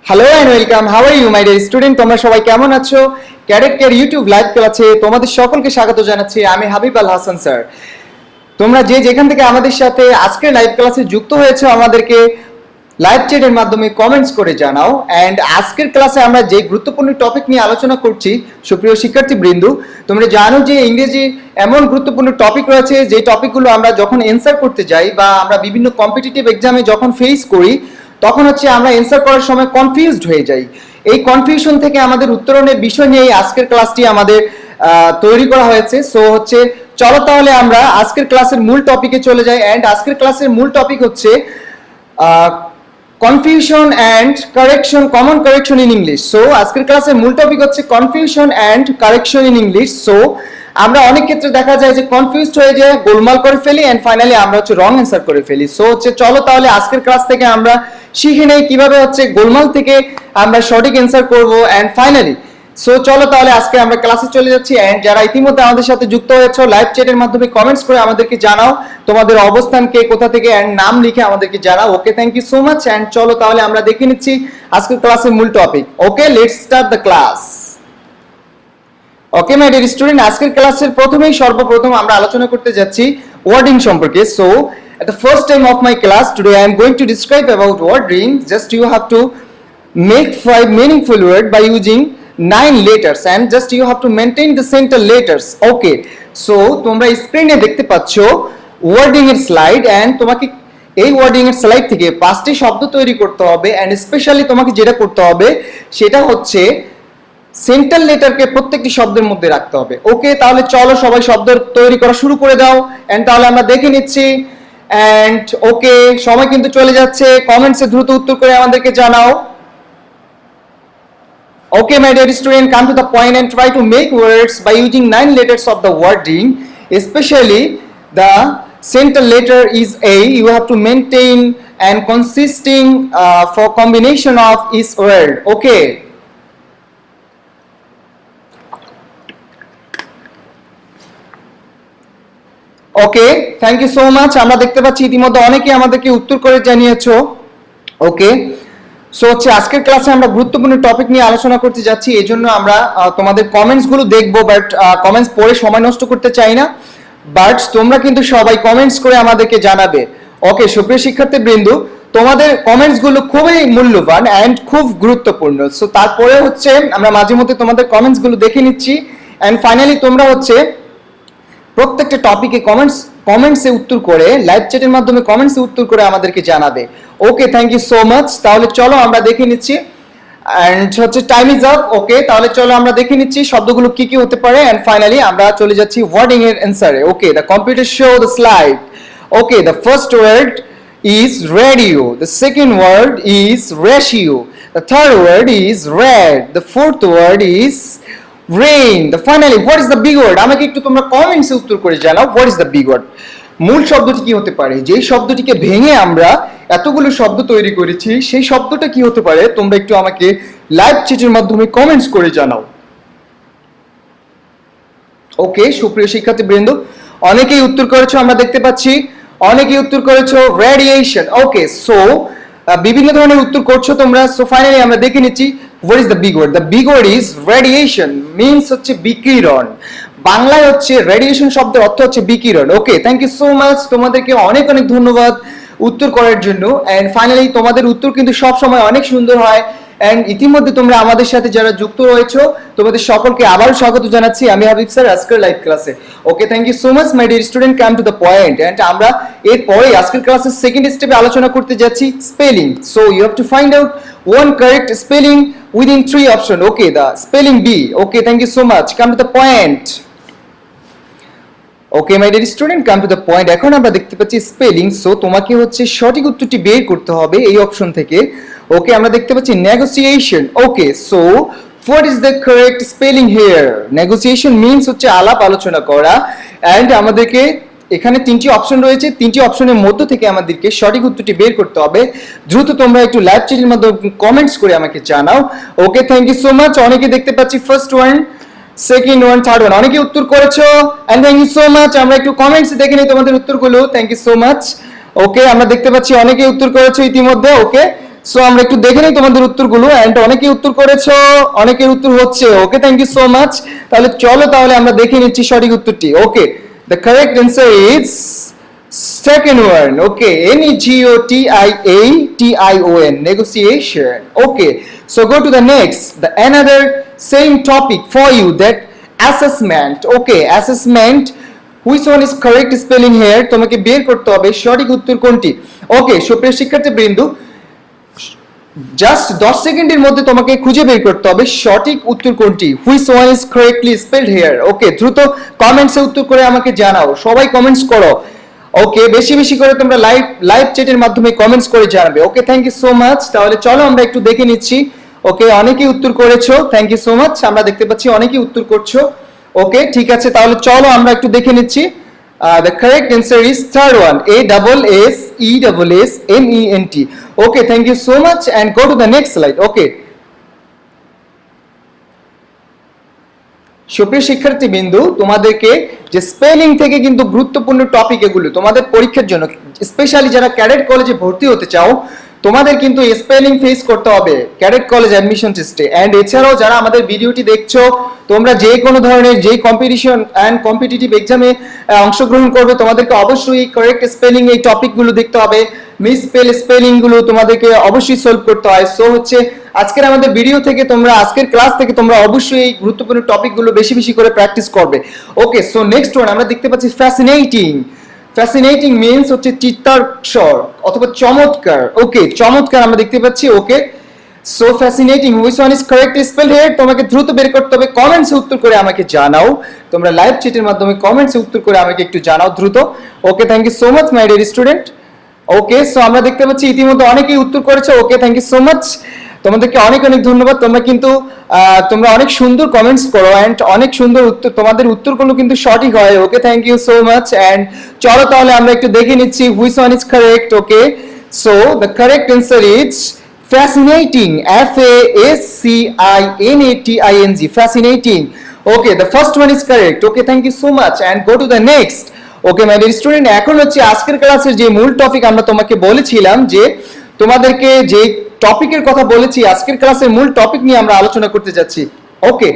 Hello and welcome, how are you my dear student? তোমরা সবাই কেমন আছো? ক্যাডেট কেয়ার ইউটিউব লাইভ ক্লাসে তোমাদের সকলকে স্বাগত জানাচ্ছি। আমি হাবিব আল হাসান স্যার। তোমরা যে যেখান থেকে আমাদের সাথে আজকের লাইভ ক্লাসে যুক্ত হয়েছে আমাদেরকে লাইভ চ্যাটের মাধ্যমে কমেন্টস করে জানাও। অ্যান্ড আজকের ক্লাসে আমরা যে গুরুত্বপূর্ণ টপিক নিয়ে আলোচনা করছি, সুপ্রিয় শিক্ষার্থী বৃন্দ, তোমরা জানো যে ইংরেজি এমন গুরুত্বপূর্ণ টপিক রয়েছে যে টপিকগুলো আমরা যখন অ্যান্সার করতে যাই বা আমরা বিভিন্ন কম্পিটিটিভ এক্সামে যখন ফেস করি তখন হচ্ছে আমরা অ্যান্সার করার সময় কনফিউজড হয়ে যাই। এই কনফিউশন থেকে আমাদের উত্তরণের বিষয় নিয়ে আজকের ক্লাসটি আমাদের তৈরি করা হয়েছে। সো হচ্ছে চলো তাহলে আমরা আজকের ক্লাসের মূল টপিকে চলে যাই। অ্যান্ড আজকের ক্লাসের মূল টপিক হচ্ছে confusion and correction, common correction in English. So আজকের ক্লাসের মূল টপিক হচ্ছে confusion and correction in English. So আমরা অনেক ক্ষেত্রে দেখা যায় যে কনফিউজড হয়ে যায়, গোলমাল করে ফেলি এন্ড ফাইনালি আমরা হচ্ছে রং অ্যান্সার করে ফেলি। সো হচ্ছে চলো তাহলে আজকের ক্লাস থেকে আমরা শিখে নেই কিভাবে হচ্ছে গোলমাল থেকে আমরা সঠিক অ্যান্সার করব এন্ড ফাইনালি। সো চলো তাহলে আজকে আমরা ক্লাসে চলে যাচ্ছি। এন্ড যারা ইতিমধ্যে আমাদের সাথে যুক্ত হয়েছে লাইভ চ্যাটের মাধ্যমে কমেন্টস করে আমাদেরকে জানাও তোমাদের অবস্থান কে কোথা থেকে এন্ড নাম লিখে আমাদেরকে জানাও। Okay, thank you so much. And চলো তাহলে আমরা দেখে নিচ্ছি আজকের ক্লাসের মূল topic. Okay, let's start the class. Okay my dear student, আজকের ক্লাসের সর্বপ্রথম আমরা আলোচনা করতে যাচ্ছি ওয়ার্ডিং সম্পর্কে। So at the first time of my class today I am going to describe about wording. Just you have to make 5 meaningful word by using 9 letters and just you have to maintain the center letters. Okay, so তোমরা স্ক্রিনে দেখতে পাচ্ছ wording এর slide and তোমাকে এই wording এর slide থেকে 5টি শব্দ তৈরি করতে হবে। এন্ড স্পেশালি তোমাকে যেটা করতে হবে সেটা হচ্ছে সেন্টার লেটারকে প্রত্যেকটি শব্দের মধ্যে রাখতে হবে। ওকে, তাহলে চলো সবাই শব্দ তৈরি করা শুরু করে দাও। এন্ড তাহলে আমরা দেখে নিচ্ছি। এন্ড ওকে, সময় কিন্তু চলে যাচ্ছে, কমেন্টসে দ্রুত উত্তর করে আমাদেরকে জানাও। Okay, my dear student, come to the point and try to make words by using 9 letters of the wording. Especially the center letter is A. You have to maintain and consisting for combination of each word. Okay. Okay, thank you so much. আমরা দেখতে পাচ্ছি ইতিমধ্যে অনেকেই আমাদেরকে উত্তর করে জানিয়েছো। ওকে, so হচ্ছে আজকের ক্লাসে আমরা গুরুত্বপূর্ণ টপিক নিয়ে আলোচনা করতে যাচ্ছি। এই জন্য আমরা তোমাদের কমেন্টস গুলো দেখবো, বাট কমেন্টস পড়ে সময় নষ্ট করতে চাই না। বাট তোমরা কিন্তু সবাই কমেন্টস করে আমাদেরকে জানাবে। ওকে, সুপ্রিয় শিক্ষার্থী বৃন্দ, তোমাদের কমেন্টস গুলো খুবই মূল্যবান এন্ড খুব গুরুত্বপূর্ণ। সো তারপরে হচ্ছে আমরা মাঝে মধ্যে তোমাদের কমেন্টস গুলো দেখে নিচ্ছি এন্ড ফাইনালি তোমরা হচ্ছে প্রত্যেকটা টপিকে কমেন্টসে উত্তর করে লাইভ চ্যাটের মাধ্যমে কমেন্টসে উত্তর করে আমাদেরকে জানাবে। Okay, thank you so much. তাহলে চলো আমরা দেখে নিচ্ছি এন্ড হচ্ছে টাইম ইজ আপ। ওকে, তাহলে চলো আমরা দেখে নিচ্ছি শব্দগুলো কি কি হতে পারে এন্ড ফাইনালি আমরা চলে যাচ্ছি ওয়ার্ডিং এর অ্যানসারে। Okay, the computer show the slide. Okay, the first word is radio, the second word is ratio, the third word is red, the fourth word is rain, the finally what is the big word? আমাকে একটু তোমরা কমেন্টসে উত্তর করে জানাও what is the big word? মূল শব্দটি কি হতে পারে? যেই শব্দটিকে ভেঙে আমরা এতগুলো শব্দ তৈরি করেছি সেই শব্দটা কি হতে পারে? তোমরা একটু আমাকে লাইভ চ্যাটের মাধ্যমে কমেন্টস করে জানাও। ওকে, সুপ্রিয় শিক্ষার্থী বৃন্দ, অনেকেই উত্তর করেছো, আমরা দেখতে পাচ্ছি অনেকেই উত্তর করেছো রেডিয়েশন। ওকে, সো বিভিন্ন ধরনের উত্তর করছো তোমরা। সো ফাইনালি আমরা দেখে নিচ্ছি what is the big word? The big word is radiation, means হচ্ছে বিকিরণ। বাংলায় হচ্ছে রেডিয়েশন শব্দের অর্থ হচ্ছে বিকিরণ। ওকে, থ্যাংক ইউ সো মাচ, তোমাদেরকে অনেক অনেক ধন্যবাদ উত্তর করার জন্য। এন্ড ফাইনালি তোমাদের উত্তর কিন্তু সব সময় অনেক সুন্দর হয়। এন্ড ইতিমধ্যে তোমরা আমাদের সাথে যারা যুক্ত রয়েছো তোমাদের সকলকে আবারও স্বাগত জানাচ্ছি আমি হাবিব স্যার আজকের লাইভ ক্লাসে। Okay, thank you so much my dear student, come to the point. And আমরা এরপরে আজকের ক্লাসের সেকেন্ড স্টেপে আলোচনা করতে যাচ্ছি spelling. So you have to find out one correct spelling within 3 options. Okay, the spelling B. Okay, thank you so much. Come to the point. Okay, my dear student, come to the point. এখন আমরা দেখতে পাচ্ছি spelling. So তোমাকে হচ্ছে সঠিক উত্তরটি বের করতে হবে এই অপশন থেকে। ওকে, আমরা দেখতে পাচ্ছি negotiation. Okay, so what is the correct spelling here? Negotiation means হচ্ছে আলাপ আলোচনা করা। এন্ড আমাদেরকে এখানে 3টি অপশন রয়েছে, 3টি অপশনের মধ্য থেকে আমাদেরকে সঠিক উত্তরটি বের করতে হবে। দ্রুত তোমরা একটু লাইভ চ্যাটের মাধ্যমে কমেন্টস করে আমাকে জানাও। Okay, thank you so much. অনেকে দেখতে পাচ্ছি first one, second one, third one, অনেকে উত্তর করেছো and thank you so much. আমরা একটু কমেন্টস দেখে নিই তোমাদের উত্তরগুলো। Thank you so much. Okay, আমরা দেখতে পাচ্ছি অনেকে উত্তর করেছো ইতিমধ্যে। ওকে, সো আমরা একটু দেখে নিই তোমাদের উত্তরগুলো, এন্ড অনেকেই উত্তর করেছো, অনেকের উত্তর হচ্ছে। Okay, thank you so much. তাহলে চলো তাহলে আমরা দেখে নিচ্ছি সঠিক উত্তরটি। Okay, the correct answer is second one. Okay, negotiation, negotiation. Okay, so go to the next, the another same topic for you, that assessment. Okay, assessment, which one is correct spelling here? তোমাকে বের করতে হবে সঠিক উত্তর কোনটি। ওকে, সুপ্রিয় শিক্ষার্থী বৃন্দু, just 10 সেকেন্ডের মধ্যে তোমাকে খুঁজে বের করতে হবে সঠিক উত্তর কোনটি, which one is correctly spelled here. ওকে, দ্রুত কমেন্টসে উত্তর করে আমাকে জানাও, সবাই কমেন্টস করো। ওকে, বেশি বেশি করে তোমরা লাইভ চ্যাটের মাধ্যমে কমেন্টস করে জানাবে। Okay, thank you so much. তাহলে চলো আমরা একটু দেখে নিচ্ছি। ওকে, অনেকেই উত্তর করেছো, থ্যাংক ইউ সো মাচ। আমরা দেখতে পাচ্ছি অনেকেই উত্তর করছো। ওকে, ঠিক আছে, তাহলে চলো আমরা একটু দেখে নিচ্ছি। The correct answer is third one, ASSESSMENT. Okay, thank you so much, and go to the next slide. Okay, সুপ্রিয় শিক্ষার্থী বিন্দু, তোমাদেরকে যে স্পেলিং থেকে কিন্তু গুরুত্বপূর্ণ টপিক এগুলো তোমাদের পরীক্ষার জন্য, স্পেশালি যারা ক্যাডেট কলেজে ভর্তি হতে চাও, তোমাদের কিন্তু স্পেলিং ফেস করতে হবে ক্যাডেট কলেজ অ্যাডমিশন টেস্টে। এন্ড এছাড়াও যারা আমাদের ভিডিওটি দেখছো, তোমরা যে কোনো ধরনের যেই কম্পিটিশন এন্ড কম্পিটিটিভ এক্সামে অংশগ্রহণ করবে, তোমাদেরকে অবশ্যই কারেক্ট স্পেলিং এই টপিকগুলো দেখতে হবে। মিসস্পেল স্পেলিং গুলো তোমাদেরকে অবশ্যই সলভ করতে হয়। সো হচ্ছে আজকের আমাদের ভিডিও থেকে তোমরা, আজকের ক্লাস থেকে তোমরা অবশ্যই এই গুরুত্বপূর্ণ টপিকগুলো বেশি বেশি করে প্র্যাকটিস করবে। ওকে, সো নেক্সট ওয়ান আমরা দেখতে পাচ্ছি ফ্যাসিনেটিং। ফ্যাসিনেটিং মিন্স হচ্ছে চিত্তাকর্ষক অথবা চমৎকার। ওকে, চমৎকার আমরা দেখতে পাচ্ছি। Okay, so fascinating, which one is correctly spelled here? তোমাকে দ্রুত বের করতে হবে, কমেন্টসে উত্তর করে আমাকে জানাও। তোমরা লাইভ চ্যাটের মাধ্যমে কমেন্টসে উত্তর করে আমাকে একটু জানাও দ্রুত। Okay, thank you so much my dear student. Okay, so আমরা দেখতে পাচ্ছি ইতিমধ্যে অনেকেই উত্তর করেছে। Okay, thank you so much, তোমাদেরকে অনেক অনেক ধন্যবাদ। তোমরা কিন্তু তোমরা অনেক সুন্দর কমেন্টস করো এন্ড অনেক সুন্দর উত্তর, তোমাদের উত্তরগুলো কিন্তু সঠিক হয়। Okay, thank you so much. And চলো তাহলে আমরা একটু দেখে নিচ্ছি which one is correct. Okay, so the correct answer is fascinating, FASCINATING, fascinating. Okay, the first one is correct. Okay, thank you so much, and go to the next. Okay my dear student, এখন হচ্ছে আজকের ক্লাসের যে মূল topic আমরা তোমাকে বলেছিলাম, যে তোমাদেরকে যে টপিকের কথা বলেছি, আজকের ক্লাসের মূল টপিক নিয়ে আমরা আলোচনা করতে যাচ্ছি। Okay,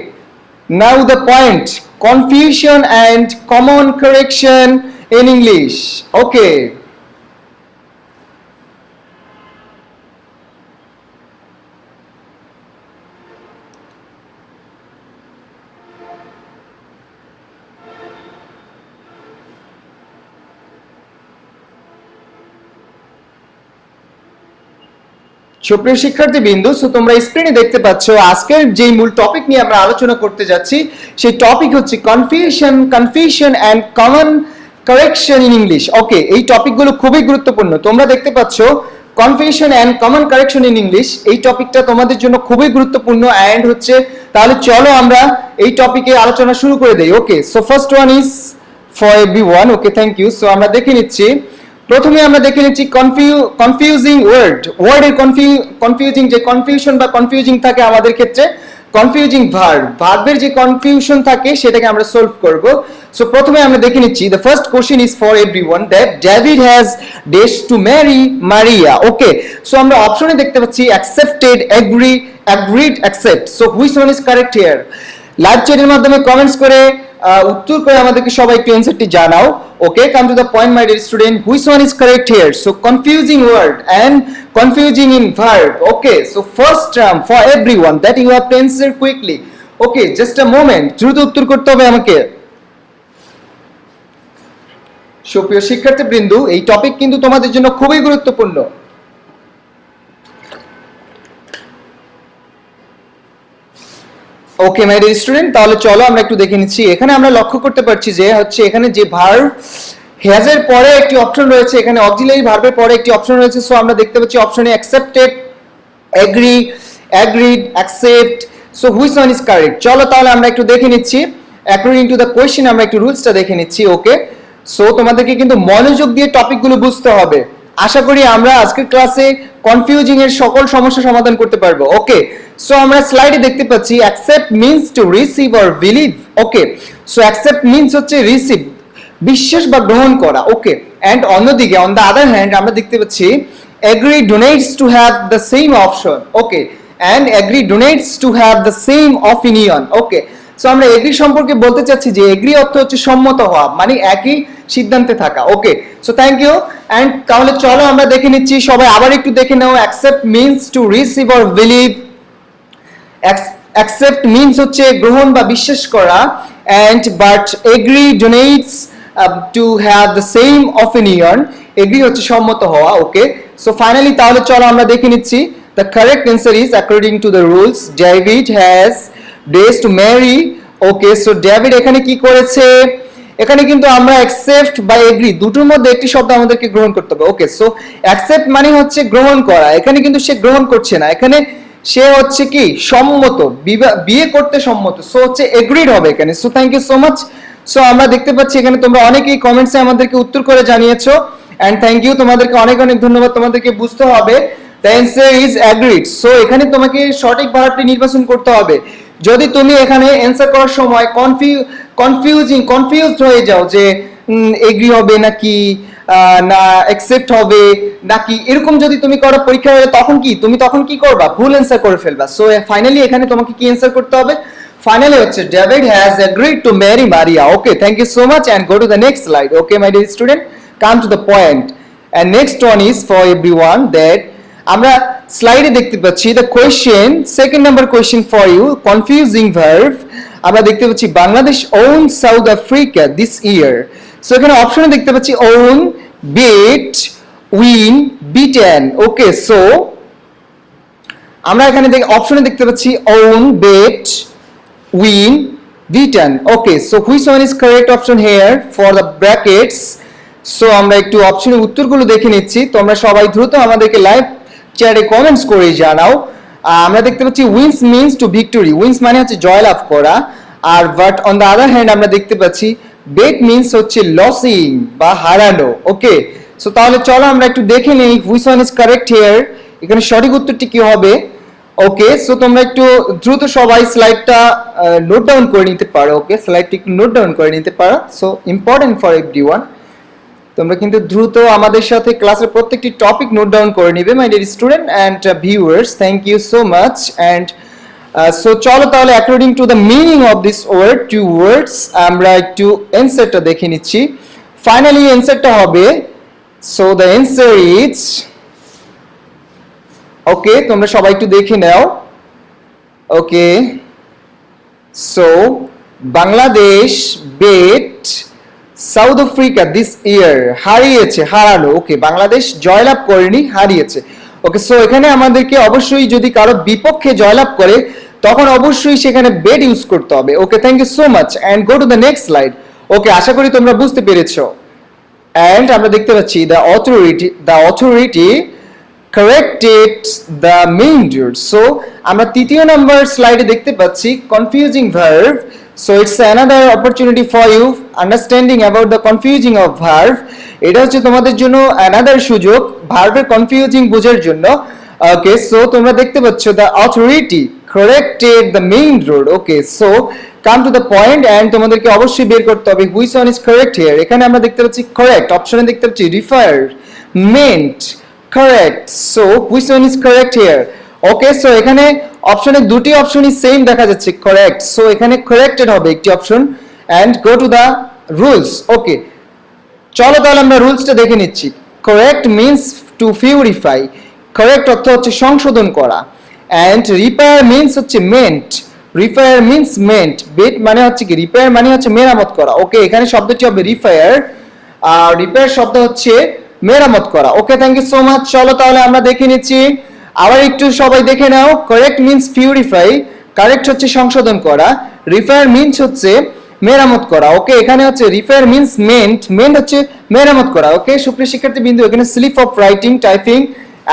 now the point, confusion and common correction in English. Okay, সুপ্রিয় শিক্ষার্থী বিন্দু, সো তোমরা স্ক্রিনে দেখতে পাচ্ছ আজকের যে মূল টপিক নিয়ে আমরা আলোচনা করতে যাচ্ছি, সেই টপিক হচ্ছে confusion and common correction in English. Okay, এই টপিকগুলো খুবই গুরুত্বপূর্ণ। তোমরা দেখতে পাচ্ছ confusion and common correction in English, এই টপিকটা তোমাদের জন্য খুবই গুরুত্বপূর্ণ। এন্ড হচ্ছে তাহলে চলো আমরা এই টপিকে আলোচনা শুরু করে দেই। Okay, so first one is for everyone. Okay, thank you. So আমরা দেখে নিচ্ছি, প্রথমে আমরা দেখে নিচ্ছি কনফিউজিং ওয়ার্ডের কনফিউজিং যে কনফিউশন বা কনফিউজিং থাকে আমাদের ক্ষেত্রে, কনফিউজিং ভার্বের যে কনফিউশন থাকে সেটাকে আমরা সলভ করব। সো প্রথমে আমরা দেখে নিচ্ছি, the first question is for everyone, that David has dash to marry Maria. Okay, so আমরা অপশনে দেখতে পাচ্ছি accepted, agreed, accept. So which one is correct here? Live চ্যাটের মাধ্যমে কমেন্টস করে উত্তর করে আমাদেরকে সবাই একটু অ্যানসারটি জানাও। Okay, come to the point my dear student, which one is correct here? So confusing word and confusing in verb. Okay, so first term for everyone, that you have to answer quickly. Okay, just a moment, দ্রুত উত্তর করতে হবে আমাকে। সুপ্রিয় শিক্ষার্থী বৃন্দু, এই topic কিন্তু তোমাদের জন্য খুবই গুরুত্বপূর্ণ। ওকে মাই ডিয়ার স্টুডেন্ট, তাহলে চলো আমরা একটু দেখে নিচ্ছি। এখানে আমরা লক্ষ্য করতে পারছি যে হচ্ছে এখানে যে ভার্ব হ্যাজ এর পরে একটি অপশন রয়েছে, এখানে অক্সিলারি ভার্বের পরে একটি অপশন রয়েছে। সো আমরা দেখতে পাচ্ছি অপশনে accepted, agree, agreed, accept. So which one is correct? চলো তাহলে আমরা একটু দেখে নিচ্ছি অ্যাকর্ডিং টু দ্য কোয়েশ্চেন, আমরা একটু রুলসটা দেখে নিচ্ছি। ওকে, সো তোমাদেরকে কিন্তু মনোযোগ দিয়ে টপিকগুলো বুঝতে হবে। আশা করি আমরা আজকের ক্লাসে কনফিউজিং এর সকল সমস্যা সমাধান করতে পারবো। ওকে, সো আমরা স্লাইডে দেখতে পাচ্ছি accept means to receive or believe. Okay, so accept means হচ্ছে রিসিভ, বিশ্বাস বা গ্রহণ করা। ওকে, এন্ড অন্যদিকে অন দ্য আদার হ্যান্ড আমরা দেখতে পাচ্ছি agree donates to have the same option, okay, and agree donates to have the same opinion, okay. So আমরা এগ্রি সম্পর্কে বলতে চাচ্ছি যে এগ্রি অর্থ হচ্ছে সম্মত হওয়া, মানে একই সিদ্ধান্তে থাকা, okay. So thank you. And তাহলে চলো আমরা দেখে নিচ্ছি, সবাই আবার একটু দেখে নাও। Accept means to receive or believe. Accept means হচ্ছে গ্রহণ বা বিশ্বাস করা, and but agree denotes to have the same opinion. Agree হচ্ছে সম্মত হওয়া, ওকে। সো ফাইনালি তাহলে চলো আমরা দেখে নিচ্ছি। The correct answer is according to the rules David has days to marry, okay. So David এখানে কি করেছে, এখানে কিন্তু আমরা অ্যাকসেপ্ট বা এগ্রি দুটোর মধ্যে একটি শব্দ আমাদেরকে গ্রহণ করতে হবে, ওকে। সো অ্যাকসেপ্ট মানে হচ্ছে গ্রহণ করা, এখানে কিন্তু সে গ্রহণ করছে না, এখানে সে হচ্ছে কি সম্মত, বিয়ে করতে সম্মত, সো হচ্ছে এগ্রিড হবে এখানে। So thank you so much. So আমরা দেখতে পাচ্ছি এখানে তোমরা অনেকেই কমেন্টসে আমাদেরকে উত্তর করে জানিয়েছো, এন্ড থ্যাংক ইউ, তোমাদেরকে অনেক অনেক ধন্যবাদ। তোমাদেরকে বুঝতে হবে the answer is agreed. So এখানে তোমাকে সঠিক ভার্বটি নির্বাচন করতে হবে। যদি তুমি এখানে অ্যানসার করার সময় কনফিউজড হয়ে যাও যে এগ্রি হবে নাকি না অ্যাকসেপ্ট হবে নাকি, এরকম যদি তুমি করো পরীক্ষা হলে, তখন কি করবা, ভুল অ্যানসার করে ফেলবা। সো ফাইনালি এখানে তোমাকে কি অ্যানসার করতে হবে, ফাইনালি হচ্ছে David has agreed to marry Maria, okay. Thank you so much and go to the next slide, okay my dear student, come to the point. And next one is for everyone that আমরা স্লাইডে দেখতে পাচ্ছি the question, second number question for you, confusing verb. আমরা দেখতে পাচ্ছি Bangladesh won South Africa this year. So এখানে অপশনে দেখতে পাচ্ছি won, beat, win, beaten, okay. So আমরা এখানে অপশনে দেখতে পাচ্ছি won, beat, win, beaten, okay. So which one is correct option here for the brackets. So আমরা একটু অপশনের উত্তরগুলো দেখে নিচ্ছি, তোমরা সবাই দ্রুত আমাদেরকে লাইভ চ্যাটে কমেন্টস করে জানাও। আমরা দেখতে পাচ্ছি wins means to victory, wins মানে হচ্ছে জয়লাভ করা, আর but on the other hand আমরা দেখতে পাচ্ছি বেট মিন্স হচ্ছে লসিং বা হারানো, ওকে। সো তাহলে চলো আমরা একটু দেখে নেই which one is correct here, এখানে সঠিক উত্তরটি কি হবে, ওকে। সো তোমরা একটু দ্রুত সবাই স্লাইডটা নোট ডাউন করে নিতে পারো, ওকে, স্লাইডটি একটু নোট ডাউন করে নিতে পারো। সো ইম্পর্টেন্ট ফর এভরিওয়ান, তোমরা কিন্তু দ্রুত আমাদের সাথে ক্লাসের প্রত্যেকটি টপিক নোট ডাউন করে নিবে my dear student and viewers, thank you so much. And so চলো তাহলে according to the meaning of this word, two words, আমরা একটু অ্যানসারটা দেখে নিচ্ছি। ফাইনালি অ্যানসারটা হবে, so the answer is, okay, তোমরা সবাই একটু দেখে নাও, okay. So Bangladesh beat South Africa this year, হারিয়েছে, হারালো, ওকে। বাংলাদেশ জয়লাভ করেনি, হারিয়েছে, ওকে। সো এখানে আমাদেরকে অবশ্যই যদি কারো বিপক্ষে জয়লাভ করে তখন অবশ্যই সেখানে বেট ইউজ করতে হবে, okay. Thank you so much and go to the next slide, okay. আশা করি তোমরা বুঝতে পেরেছো। এন্ড আমরা দেখতে পাচ্ছি the authority corrected the main dude. So আমরা তৃতীয় নাম্বার স্লাইডে দেখতে পাচ্ছি confusing verb. So it's another opportunity for you understanding about the confusing of verb. এটা হচ্ছে তোমাদের জন্য another সুযোগ ভার্বের কনফিউজিং বোঝার জন্য, ওকে। সো তোমরা দেখতে পাচ্ছ the authority corrected the main road, okay. So come to the point and তোমাদেরকে অবশ্যই বের করতে হবে which one is correct here. এখানে আমরা দেখতে পাচ্ছি correct, অপশনে দেখতে পাচ্ছি referred, meant, correct. So which one is correct here, okay. So এখানে অপশনে দুটি অপশনই সেম দেখা যাচ্ছে, correct. So এখানে corrected হবে একটি option and go to the rules, okay. চলো তাহলে আমরা রুলসটা দেখে নিচ্ছি। correct means to purify, correct অর্থ হচ্ছে সংশোধন করা, and repair means হচ্ছে meant, repair means meant, bet মানে হচ্ছে কি, repair মানে হচ্ছে মেরামত করা, ওকে। এখানে শব্দটি হবে repair, আর repair শব্দ হচ্ছে মেরামত করা, okay. Thank you so much. চলো তাহলে আমরা দেখে নিচ্ছি, আবার একটু সবাই দেখে নাও। কারেক্ট মিন্স পিউরিফাই, কারেক্ট হচ্ছে সংশোধন করা, রিপেয়ার মিন্স হচ্ছে মেরামত করা, ওকে। এখানে হচ্ছে রিপেয়ার মিন্স মেন্ট, মেন্ট হচ্ছে মেরামত করা, ওকে। সুপ্রিয় শিক্ষার্থী বিন্দু, এখানে slip of writing typing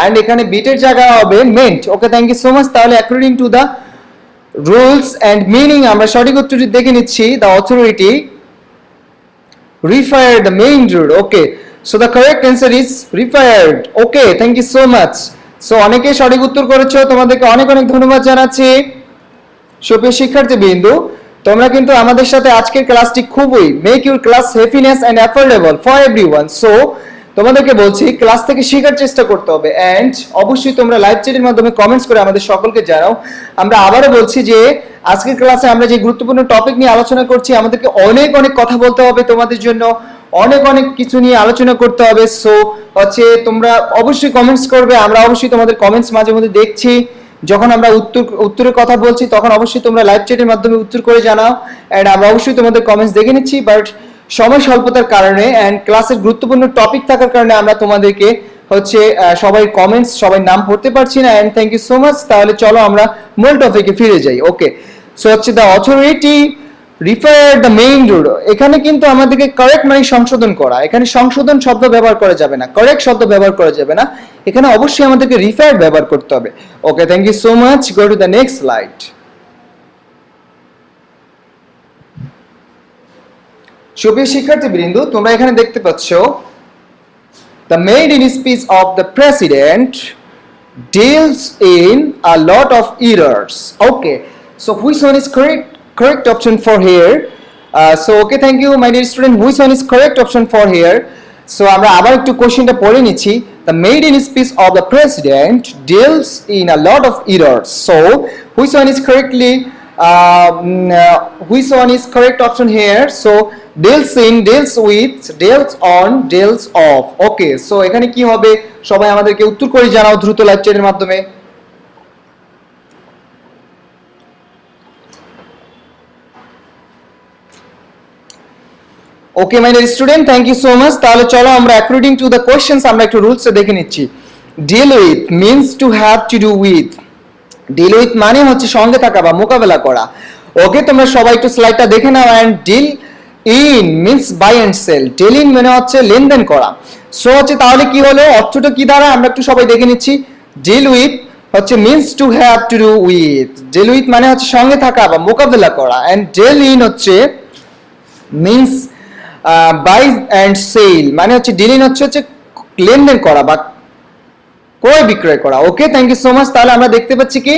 and এখানে বিটের জায়গা হবে mend, okay. Thank you so much. তাহলে according to the rules and meaning আমরা সঠিক উত্তরটি দেখে নিচ্ছি। The authority referred the main road, okay. So the correct answer is referred, okay. Thank you so much. So অনেকে সঠিক উত্তর করেছো, তোমাদেরকে অনেক অনেক ধন্যবাদ জানাচ্ছি। সুপ্রিয় শিক্ষার্থী বিন্দু, তোমরা কিন্তু আমাদের সাথে আজকের ক্লাসটি খুবই make your class happiness and affordable for everyone. So তোমাদেরকে বলছি ক্লাস থেকে শেখার চেষ্টা করতে হবে এন্ড অবশ্যই তোমরা লাইভ চ্যাটের মাধ্যমে কমেন্টস করে আমাদের সকলকে জানাও। আমরা আবারও বলছি যে আজকের ক্লাসে আমরা যে গুরুত্বপূর্ণ টপিক নিয়ে আলোচনা করছি, আমাদেরকে অনেক অনেক কথা বলতে হবে তোমাদের জন্য, অনেক অনেক কিছু নিয়ে আলোচনা করতে হবে। সো হচ্ছে তোমরা অবশ্যই কমেন্টস করবে, আমরা অবশ্যই তোমাদের কমেন্টস মাঝে মধ্যে দেখছি। যখন আমরা উত্তরের কথা বলছি তখন অবশ্যই তোমরা লাইভ চ্যাটের মাধ্যমে উত্তর করে জানাও এন্ড আমরা অবশ্যই তোমাদের কমেন্টস দেখে নিচ্ছি। বাট সময় স্বল্পতার কারণে এন্ড ক্লাসের গুরুত্বপূর্ণ টপিক থাকার কারণে আমরা তোমাদেরকে হচ্ছে সবাই কমেন্টস সবাই নাম পড়তে পারছি না and thank you so much. তাহলে চলো আমরা মূল টপিকে ফিরে যাই। ওকে, সো হচ্ছে the authority refer the main rule. এখানে কিন্তু আমাদেরকে কারেক্ট মানে সংশোধন করা, এখানে সংশোধন শব্দ ব্যবহার করা যাবে না, কারেক্ট শব্দ ব্যবহার করা যাবে না, এখানে অবশ্যই আমাদেরকে রিফার ব্যবহার করতে হবে। Okay, thank you so much. Go to the next slide. সুপ্রিয় শিক্ষার্থীবৃন্দ, তোমরা এখানে দেখতে পাচ্ছ the maiden speech of the president deals in a lot of errors. Okay, so which one is correct option for here? So okay, thank you my dear student. Which one is correct option for here? So আমরা আবার একটু কোশ্চেনটা পড়ে নিচ্ছি। The maiden speech of the president deals in a lot of errors. So which one is which one is correct option here? So deals in, deals with, deals on, deals of. Okay, so এখানে কি হবে সবাই আমাদেরকে উত্তর করে জানাও দ্রুত live চ্যাটের মাধ্যমে। Okay my dear student, thank you so much. তাহলে চলো আমরা অ্যাকর্ডিং টু দ্য কোশ্চেনস আমরা একটু রুলসটা দেখে নিচ্ছি। Deal with means to have to do with. Deal with মানে হচ্ছে সঙ্গে থাকা বা মোকাবেলা করা। ওকে, তোমরা সবাই একটু স্লাইডটা দেখে নাও। And deal in means buy and sell. Deal in মানে হচ্ছে লেনদেন করা। সো হচ্ছে তাহলে কি হলো, অর্থটা কি দ্বারা আমরা একটু সবাই দেখে নিচ্ছি। ডিল উইথ হচ্ছে means to have to do with. Deal with মানে হচ্ছে সঙ্গে থাকা বা মোকাবেলা করা। এন্ড ডিল ইন হচ্ছে মিন্স বাই এন্ড সেল মানে হচ্ছে ডিল ইন হচ্ছে লেনদেন করা বা ক্রয় বিক্রয় করা। Okay, thank you so much. তাহলে আমরা দেখতে পাচ্ছি কি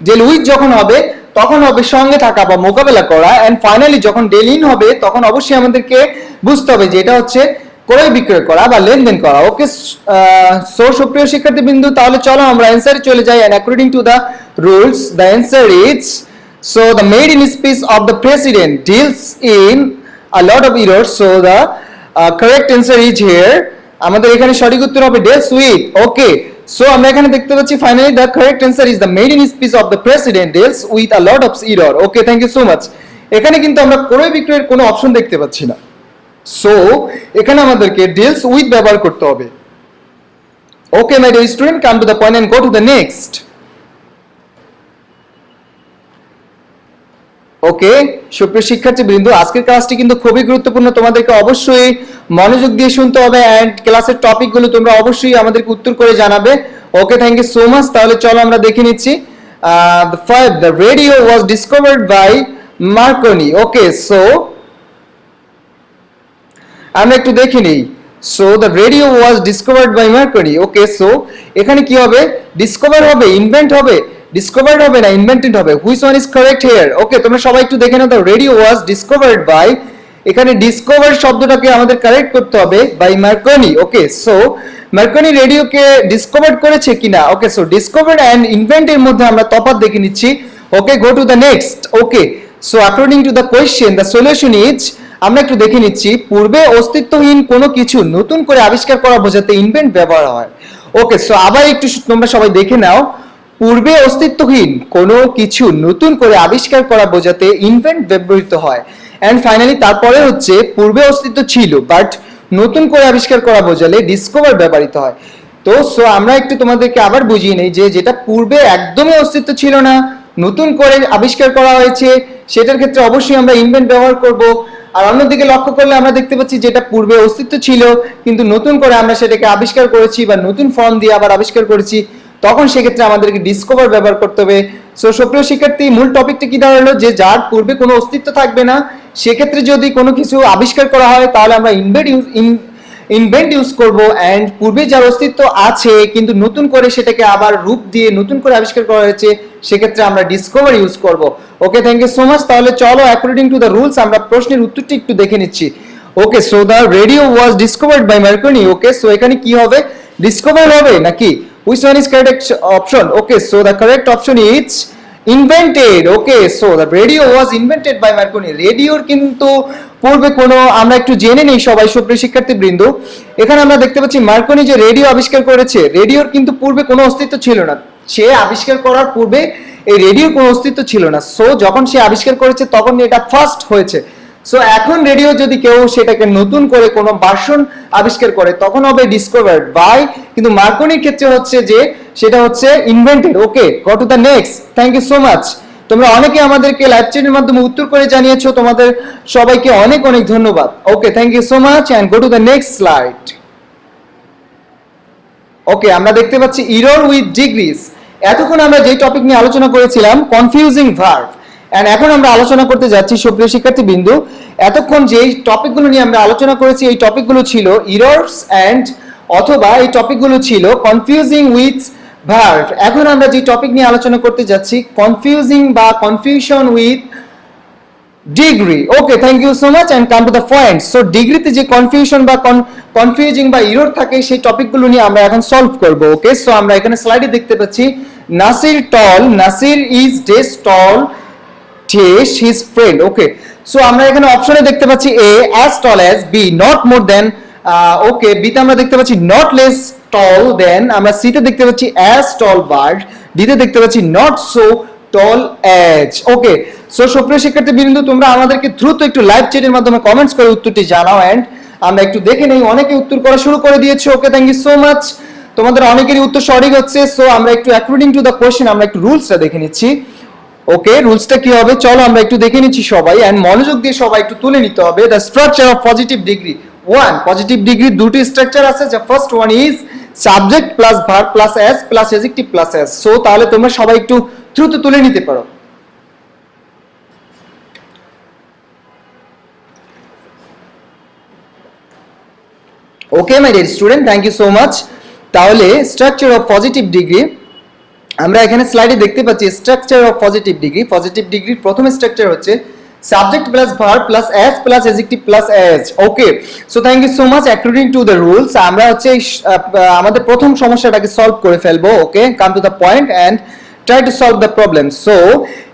ডিল উইথ যখন হবে তখন হবে সঙ্গে থাকা বা মোকাবেলা করা এন্ড ফাইনালি যখন ডিল ইন হবে তখন অবশ্যই আমাদেরকে বুঝতে হবে যে এটা হচ্ছে ক্রয় বিক্রয় করা বা লেনদেন করা। ওকে, সো সুপ্রিয় শিক্ষার্থীবৃন্দ, তাহলে চলো আমরা অ্যানসারে চলে যাই। And according to the rules the answer is, so the maiden speech of the president deals in a lot of errors. So the correct answer is here. আমাদের এখানে সঠিক উত্তর হবে deals with. Okay, so আমরা এখানে দেখতে পাচ্ছি finally the correct answer is the maiden speech of the president deals with a lot of error. Okay, thank you so much. এখানে কিন্তু আমরা ক্রয় বিক্রয়ের কোনো অপশন দেখতে পাচ্ছি না। সো এখানে আমাদেরকে deals with ব্যবহার করতে হবে। Okay my dear student, come to the point and go to the next. ওকে, সুপ্রিয় শিক্ষার্থীবৃন্দ, আজকের ক্লাসটি কিন্তু খুবই গুরুত্বপূর্ণ, তোমাদেরকে অবশ্যই মনোযোগ দিয়ে শুনতে হবে এন্ড ক্লাসের টপিকগুলো তোমরা অবশ্যই আমাদেরকে উত্তর করে জানাবে। Okay, thank you so much. তাহলে চলো আমরা দেখে নিচ্ছি। The radio was discovered by Marconi. Okay, so আমরা একটু দেখে নিই। So the radio was discovered by Marconi. Okay, so এখানে কি হবে, ডিসকভার হবে, ইনভেন্ট হবে, ডিসকভার্ড হবে না ইনভেন্টেড হবে। Which one is correct here? Okay, তোমরা সবাই একটু দেখে নাও। The radio was discovered by, এখানে ডিসকভার শব্দটাকে আমাদের কারেক্ট করতে হবে by Marconi. Okay, so Marconi রেডিওকে ডিসকভার্ড করেছে কিনা। ওকে, সো ডিসকভার্ড এন্ড ইনভেন্টের মধ্যে আমরা তফাৎ দেখে নিচ্ছি। Okay, go to the next. Okay, so according to the question the solution is, আমরা একটু দেখে নিচ্ছি, পূর্বে অস্তিত্বহীন কোনো কিছু নতুন করে আবিষ্কার করা বোঝাতে ইনভেন্ট ব্যবহার হয়। ওকে, সো আবার একটু তোমরা সবাই দেখে নাও, পূর্বে অস্তিত্বহীন কোনো কিছু নতুন করে আবিষ্কার করা বোঝাতে ইনভেন্ট ব্যবহৃত হয়। এন্ড ফাইনালি তারপরে হচ্ছে পূর্বে অস্তিত্ব ছিল বাট নতুন করে আবিষ্কার করা বোঝালে ডিসকভার ব্যবহৃত হয়। তো সো আমরা একটু তোমাদেরকে আবার বুঝিয়ে নেই যে যেটা পূর্বে একদমই অস্তিত্ব ছিল না, নতুন করে আবিষ্কার করা হয়েছে, সেটার ক্ষেত্রে অবশ্যই আমরা ইনভেন্ট ব্যবহার করব। আর অন্যদিকে লক্ষ্য করলে আমরা দেখতে পাচ্ছি যেটা পূর্বে অস্তিত্ব ছিল কিন্তু নতুন করে আমরা সেটাকে আবিষ্কার করেছি বা নতুন ফর্ম দিয়ে আবার আবিষ্কার করেছি, তখন সেক্ষেত্রে আমাদেরকে ডিসকভার ব্যবহার করতে হবে। সো সুপ্রিয় শিক্ষার্থী, মূল টপিকটা কি দাঁড়ালো যে যার পূর্বে কোনো অস্তিত্ব থাকবে না, সেক্ষেত্রে যদি কোনো কিছু আবিষ্কার করা হয় তাহলে আমরা ইনভেন্ট ইউজ করব। এন্ড পূর্বে যার অস্তিত্ব আছে কিন্তু নতুন করে সেটাকে আবার রূপ দিয়ে নতুন করে আবিষ্কার করা হয়েছে, সেক্ষেত্রে আমরা ডিসকভার ইউজ করব। ওকে, থ্যাংক ইউ সো মাচ। তাহলে চলো অ্যাকর্ডিং টু দ্য রুলস আমরা প্রশ্নের উত্তরটি একটু দেখে নিচ্ছি। Okay, so the radio was discovered by Marconi. Okay, so এখানে কি হবে, ডিসকভার হবে নাকি? Which one is correct option? Okay, so the correct option is invented. Okay, so the radio was invented by Marconi. রেডিওর কিন্তু পূর্বে কোনো, আমরা একটু জেনে নেই সবাই সুপ্রিয় শিক্ষার্থী বৃন্দ, এখানে আমরা দেখতে পাচ্ছি মার্কনি যে রেডিও আবিষ্কার করেছে, রেডিওর কিন্তু পূর্বে কোনো অস্তিত্ব ছিল না। সে আবিষ্কার করার পূর্বে এই রেডিওর কোনো অস্তিত্ব ছিল না। সো যখন সে আবিষ্কার করেছে তখন এটা ফার্স্ট হয়েছে। সো এখন রেডিও যদি কেউ সেটাকে নতুন করে কোনো ভার্সন আবিষ্কার করে তখন হবে ডিসকভার্ড বাই, কিন্তু মার্কনির ক্ষেত্রে হচ্ছে যে সেটা হচ্ছে invented. Okay, go to the next. Thank you so much. তোমরা অনেকে আমাদেরকে লাইভ চ্যাটের মাধ্যমে উত্তর করে জানিয়েছো, তোমাদের সবাইকে অনেক অনেক ধন্যবাদ। Okay, thank you so much and go to the next slide. Okay, আমরা দেখতে পাচ্ছি ইরর উইথ ডিগ্রিজ। এতক্ষণ আমরা যে টপিক নিয়ে আলোচনা করেছিলাম কনফিউজিং ভার্ব, এন্ড এখন আমরা আলোচনা করতে যাচ্ছি সুপ্রিয় শিক্ষার্থী বিন্দু, এতক্ষণ যে টপিকগুলো নিয়ে আমরা আলোচনা করেছি এই টপিকগুলো ছিল ইরর্স এন্ড, অথবা এই টপিকগুলো ছিল কনফিউজিং উইথ ভার্ব। এখন আমরা যে টপিক নিয়ে আলোচনা করতে যাচ্ছি কনফিউজিং বা confusion with degree. Okay, thank you so much and come to the point. So ডিগ্রিতে যে কনফিউশন বা কনফিউজিং বা ইরর থাকে সেই টপিকগুলো নিয়ে আমরা এখন সলভ করব। ওকে, সো আমরা এখানে স্লাইডে দেখতে পাচ্ছি Nasir tall, Nasir is dash tall, dash his friend. Okay, so আমরা এখানে অপশনে দেখতে পাচ্ছি A as tall as, B not more than, okay বিতে আমরা দেখতে পাচ্ছি নট লেস টল দেন, আমরা সিতে দেখতে পাচ্ছি অ্যাজ টল বাট, ডিতে দেখতে পাচ্ছি not so tall as. Okay, so সুপ্রিয় শিক্ষার্থী বিন্দু, তোমরা আমাদেরকে দ্রুত একটু লাইভ চ্যাটের মাধ্যমে কমেন্টস করে উত্তরটি জানাও এন্ড আমরা একটু দেখে নেই। অনেকে উত্তর করা শুরু করে দিয়েছে। ওকে, থ্যাংক ইউ সো মাচ। তোমাদের অনেকেরই উত্তর সঠিক হচ্ছে। সো আমরা একটু অ্যাকর্ডিং টু দ্য কোশ্চেন আমরা একটু রুলসটা দেখে নিচ্ছি। ওকে, রুলসটা কি হবে চলো আমরা একটু দেখে নিচ্ছি সবাই, এন্ড মনোযোগ দিয়ে সবাই একটু তুলে নিতে হবে। The structure of positive degree. One, positive degree দুটি স্ট্রাকচার আছে। যা first one is subject plus verb plus as plus adjective plus as. So তাহলে তোমরা সবাই একটু দ্রুত তুলে নিতে পারো। Okay my dear student, thank you so much. তাহলে স্ট্রাকচার অফ পজিটিভ ডিগ্রি আমরা এখানে স্লাইডে দেখতে পাচ্ছি structure of positive degree. Positive ডিগ্রির প্রথম স্ট্রাকচার হচ্ছে subject plus verb plus as plus adjective plus as. Okay, so thank you so much. According to the rules আমরা হচ্ছে আমাদের প্রথম সমস্যাটাকে সলভ করে ফেলবো। Okay, come to the point and try to solve the problem. So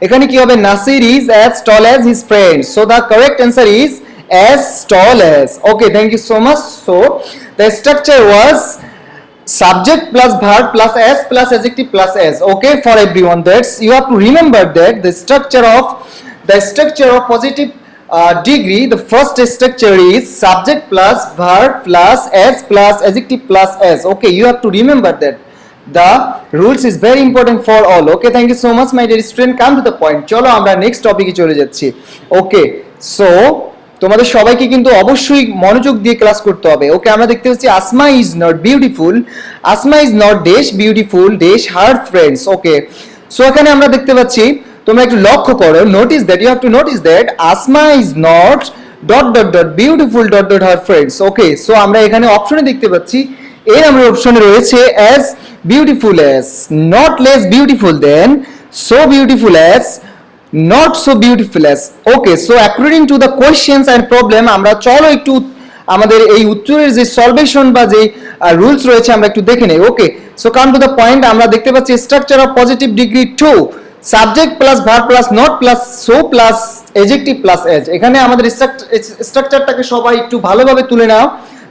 এখানে কি হবে, Nasir is as tall as his friend. So the correct answer is as tall as. Okay, thank you so much. So the structure was subject plus verb plus s plus adjective plus s. Okay, for everyone, that's you have to remember that the structure of positive degree, the first structure is subject plus verb plus s plus adjective plus s. Okay, you have to remember that. The rules is very important for all. Okay, thank you so much my dear student. Come to the point. চলো আমরা next টপিকে চলে যাচ্ছি। ওকে, so তোমাদের সবাইকে কিন্তু অবশ্যই মনোযোগ দিয়ে ক্লাস করতে হবে। ওকে, আমরা দেখতে পাচ্ছি Asma is not beautiful, Asma is not dash beautiful, dash her friends. Okay, so এখানে আমরা দেখতে পাচ্ছি, তোমরা একটু লক্ষ্য করো, notice that, you have to notice that Asma is not dot dot dot beautiful dot dot her friends. Okay, so আমরা এখানে অপশনে দেখতে পাচ্ছি এর আমরা অপশনে রয়েছে as beautiful as, not less beautiful than, so beautiful as, not so beautiful as. Okay, so according to the questions and problem আমরা চলো একটু আমাদের এই উত্তরের যে সলভেশন বা যে রুলস রয়েছে আমরা একটু দেখে নেই। Okay, so come to the point. আমরা দেখতে পাচ্ছি structure of positive degree 2, subject plus verb plus not plus so plus adjective plus as. এখানে আমাদের স্ট্রাকচারটাকে সবাই একটু ভালোভাবে তুলে নাও।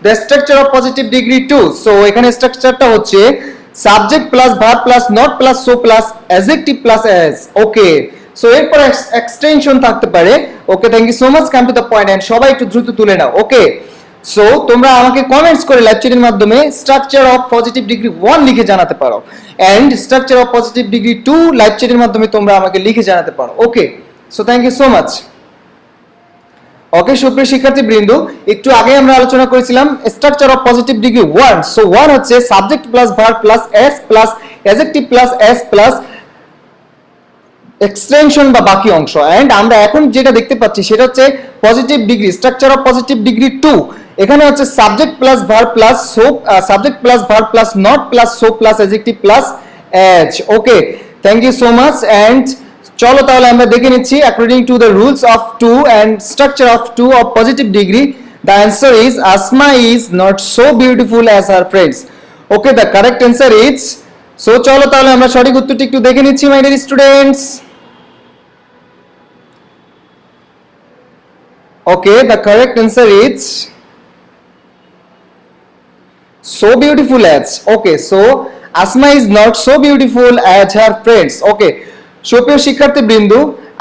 The structure of positive degree 2, so এখানে স্ট্রাকচারটা হচ্ছে subject plus verb plus not plus so plus adjective plus as. Okay, so এরপর এক্সটেনশন থাকতে পারে। Okay, thank you so much. Come to the point and সবাই একটু দ্রুত তুলে নাও। ওকে, সো তোমরা আমাকে কমেন্টস করে লাইভ চ্যাটের মাধ্যমে স্ট্রাকচার অফ পজিটিভ ডিগ্রি 1 লিখে জানাতে পারো and structure of positive degree 2 live চ্যাটের মাধ্যমে তোমরা আমাকে লিখে জানাতে পারো। Okay, so thank you so much. Okay, সুপ্রিয় শিক্ষার্থী বৃন্দ, একটু আগে আমরা আলোচনা করেছিলাম structure of positive degree 1। So 1 হচ্ছে subject plus verb plus as plus adjective plus as plus extension বা বাকি অংশ। এন্ড আমরা এখন যেটা দেখতে পাচ্ছি সেটা হচ্ছে positive degree, structure of positive degree 2। এখানে হচ্ছে subject plus verb plus so, subject plus verb plus not plus so plus adjective plus as. Okay, thank you so much. And চলো তাহলে আমরা দেখে নিচ্ছি according to the rules of 2 and structure of 2 of positive degree. The answer is Asma is not so beautiful as her friends. Okay, the correct answer is, so চলো তাহলে আমরা সঠিক উত্তরটি একটু দেখে নিচ্ছি my dear students. Okay, the correct answer is so beautiful as. Okay, so Asma is not so beautiful as her friends. Okay, সুপ্রিয় শিক্ষার্থী বৃন্দু,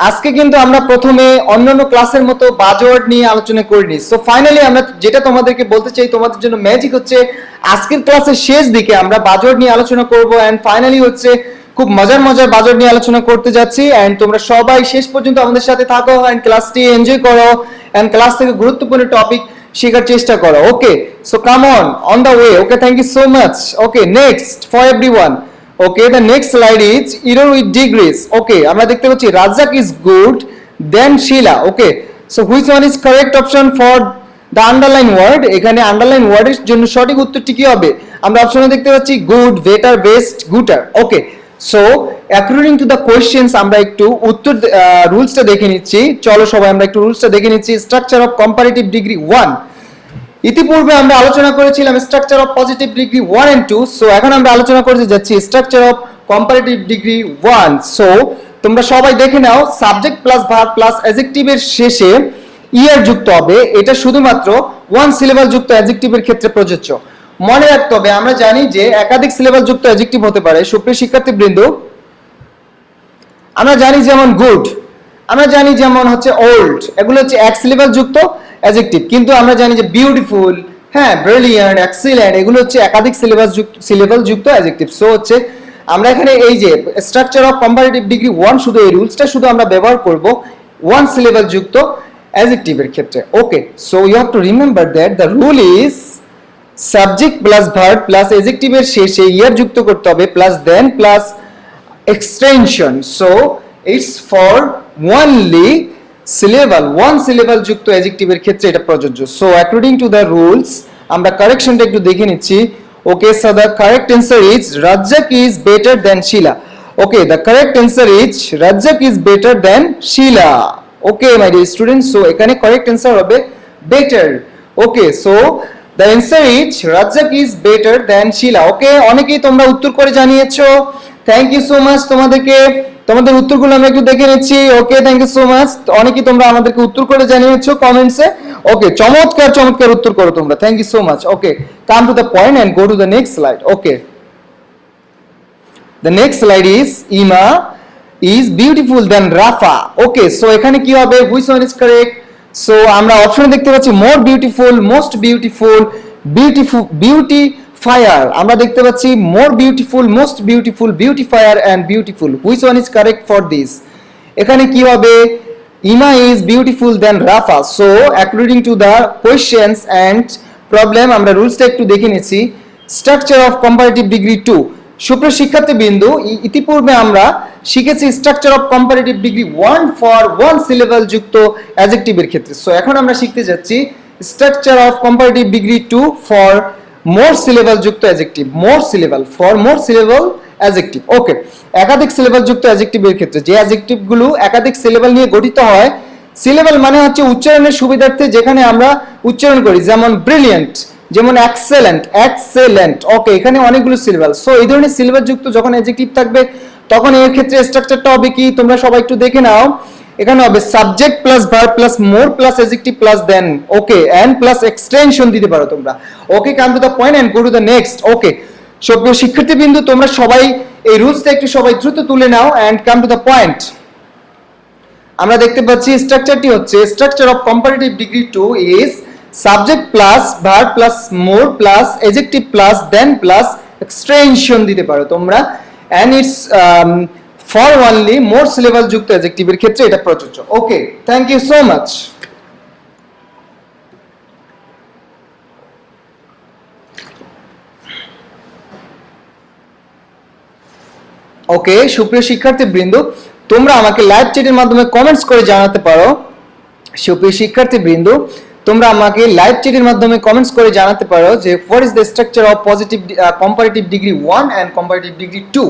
আজকে কিন্তু আমরা প্রথমে অন্যান্য ক্লাসের মতো বাজওয়ার্ড নিয়ে আলোচনা করিনি। সো ফাইনালি আমরা যেটা তোমাদেরকে বলতে চাই, তোমাদের জন্য ম্যাজিক হচ্ছে আজকের ক্লাসের শেষ দিকে আমরা বাজওয়ার্ড নিয়ে আলোচনা করব এন্ড ফাইনালি হচ্ছে খুব মজার মজার বাজওয়ার্ড নিয়ে আলোচনা করতে যাচ্ছি এন্ড তোমরা সবাই শেষ পর্যন্ত আমাদের সাথে থাকো এন্ড ক্লাসটি এনজয় করো এন্ড ক্লাস থেকে গুরুত্বপূর্ণ টপিক শেখার চেষ্টা করো। Okay, so come on the way. Okay, thank you so much. Okay, next for everyone. Okay, the next slide is error with degrees. Okay, আমরা দেখতে পাচ্ছি Razak is good then Sheila. Okay, so which one is correct option for the underline word? এখানে underline word এর জন্য সঠিক উত্তরটি কি হবে? আমরা অপশনে দেখতে পাচ্ছি good, better, best, gooder. Okay, so according to the questions আমরা একটু উত্তর রুলসটা দেখে নিচ্ছি। চলো সবাই আমরা একটু রুলসটা দেখে নিচ্ছি। স্ট্রাকচার অফ কম্পারেটিভ ডিগ্রি 1, ইতিপূর্বে আমরা আলোচনা করেছিলাম structure of positive degree 1 and 2। সো এখন আমরা আলোচনা করতে যাচ্ছি structure of comparative degree 1। So তোমরা সবাই দেখে নাও, সাবজেক্ট প্লাস ভার্ব প্লাস অ্যাডজেক্টিভের শেষে ইয়ার যুক্ত হবে। এটা শুধুমাত্র ওয়ান সিলেবাল যুক্ত অ্যাডজেক্টিভের ক্ষেত্রে প্রযোজ্য। মনে রাখতে হবে, আমরা জানি যে একাধিক সিলেবাল যুক্ত অ্যাডজেক্টিভ হতে পারে। সুপ্রিয় শিক্ষার্থীবৃন্দ, আমরা জানি যেমন গুড, আমরা জানি যেমন হচ্ছে ওল্ড, এগুলো হচ্ছে এক সিলেবাল যুক্ত অ্যাডজেক্টিভ। কিন্তু আমরা জানি যে বিউটিফুল, হ্যাঁ, ব্রিলিয়ান্ট, এক্সিলেন্ট, এগুলো হচ্ছে একাধিক সিলেবাল যুক্ত অ্যাডজেক্টিভ। সো হচ্ছে আমরা এখানে এই যে স্ট্রাকচার অফ কম্পারেটিভ ডিগ্রি 1, শুধু এই রুলসটা শুধু আমরা ব্যবহার করব ওয়ান সিলেবাল যুক্ত অ্যাডজেক্টিভের ক্ষেত্রে। Okay, so you have to remember that the rule is subject plus verb plus অ্যাডজেক্টিভের শেষে ইয়ার যুক্ত করতে হবে plus than plus extension. So it's for only syllable, one syllable যুক্ত অ্যাডজেক্টিভের ক্ষেত্রে এটা প্রযোজ্য। So according to the rules আমরা কারেকশনটা একটু দেখে নিচ্ছি। Okay, so the correct answer is Razzak is better than Shila. Okay, the correct answer is Razzak is better than Shila. Okay my dear students, so এখানে কারেক্ট অ্যান্সার হবে better. Okay, so the answer is Razzak is better than Shila. Okay, অনেকেই তোমরা উত্তর করে জানিয়েছো, thank you so much তোমাদেরকে। তোমাদের উত্তরগুলো আমরা একটু দেখে নিচ্ছি। Okay, thank you so much. অনেকেই তোমরা আমাদেরকে উত্তর করে জানিয়েছো কমেন্টসে। ওকে, চমৎকার চমৎকার উত্তর করো তোমরা, thank you so much. Okay, come to the point and go to the next slide. Okay, the next slide is Ima is beautiful than Rafa. Okay, so এখানে কি হবে, which one is correct? So আমরা অপশনে দেখতে পাচ্ছি more beautiful, most beautiful, beautifier. আমরা দেখতে পাচ্ছি more beautiful, most beautiful, beautifier and beautiful. Which one is correct for this? এখানে কি হবে, Ima is beautiful than Rafa. So according to the questions and problem আমরা রুলসটা একটু দেখে নিচ্ছি। Structure of comparative degree 2। সুপ্রিয় শিক্ষার্থীবৃন্দু, ইতিপূর্বে আমরা শিখেছি structure of comparative degree 1 for one syllable যুক্ত অ্যাডজেক্টিভের ক্ষেত্রে। সো এখন আমরা শিখতে যাচ্ছি structure of comparative degree 2 for more syllable যুক্ত adjective, more syllable for more syllable adjective. Okay, একাধিক সিলেবাল যুক্ত অ্যাডজেক্টিভের ক্ষেত্রে যে অ্যাডজেক্টিভগুলো একাধিক সিলেবাল নিয়ে গঠিত হয়। সিলেবাল মানে হচ্ছে উচ্চারণের সুবিধার্থে যেখানে আমরা উচ্চারণ করি, যেমন ব্রিলিয়ান্ট, যেমন এক্সেলেন্ট, এক্সেলেন্ট। ওকে, এখানে অনেকগুলো সিলেবাল। সো এই ধরনের সিলেবাল যুক্ত যখন অ্যাডজেক্টিভ থাকবে তখন এর ক্ষেত্রে স্ট্রাকচারটা হবে কি, তোমরা সবাই একটু দেখে নাও। এখানে হবে subject plus verb plus more plus adjective plus than, okay, and plus extension দিতে পারো তোমরা। Okay, come to the point and go to the next. Okay, সব শিক্ষার্থীবৃন্দু তোমরা সবাই এই রুলসটা একটু সবাই দ্রুত তুলে নাও and come to the point. আমরা দেখতে পাচ্ছি স্ট্রাকচারটি হচ্ছে structure of comparative degree 2 is subject plus verb plus more plus adjective plus than plus extension দিতে পারো তোমরা and it's for only more syllable যুক্ত অ্যাডজেক্টিভের ক্ষেত্রে এটা প্রযোজ্য। Okay, thank you so much. Okay, সুপ্রিয় শিক্ষার্থীবৃন্দ, তোমরা আমাকে লাইভ চ্যাটের মাধ্যমে কমেন্টস করে জানাতে পারো। সুপ্রিয় শিক্ষার্থীবৃন্দ, তোমরা আমাকে লাইভ চ্যাটের মাধ্যমে কমেন্টস করে জানাতে পারো যে what is the structure of positive comparative degree 1 and comparative degree 2।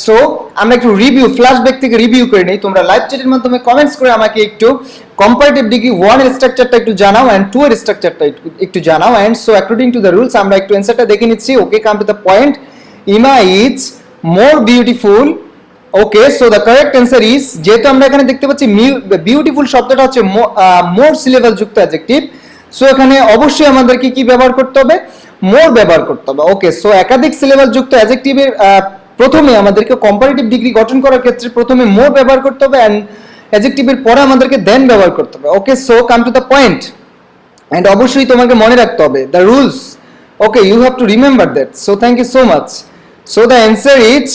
So আমরা একটু রিভিউ ফ্ল্যাশব্যাক থেকে রিভিউ করে নেই। তোমরা লাইভ চ্যাটের মাধ্যমে কমেন্টস করে আমাকে একটু কম্পারেটিভ ডিগ্রি 1 এর স্ট্রাকচারটা একটু জানাও এন্ড 2 এর স্ট্রাকচারটা একটু জানাও। And so according to the rules আমরা একটু অ্যানসারটা দেখে নিচ্ছি। Okay, come to the point. Ima is more beautiful. Okay, so the correct answer is, যেহেতু আমরা এখানে দেখতে পাচ্ছি বিউটিফুল শব্দটা হচ্ছে মোর সিলেবাল যুক্ত অ্যাডজেক্টিভ, সো এখানে অবশ্যই আমাদেরকে কি ব্যবহার করতে হবে? মোর ব্যবহার করতে হবে। ওকে, সো একাধিক সিলেবাল যুক্ত অ্যাডজেক্টিভের প্রথমে আমাদেরকে কম্পারেটিভ ডিগ্রি গঠন করার ক্ষেত্রে প্রথমে মোর ব্যবহার করতে হবে এন্ড অ্যাডজেক্টিভের পরে আমাদেরকে দেন ব্যবহার করতে হবে। Okay, so come to the point. And অবশ্যই তোমাকে মনে রাখতে হবে the rules. Okay, you have to remember that. So thank you so much. So the answer is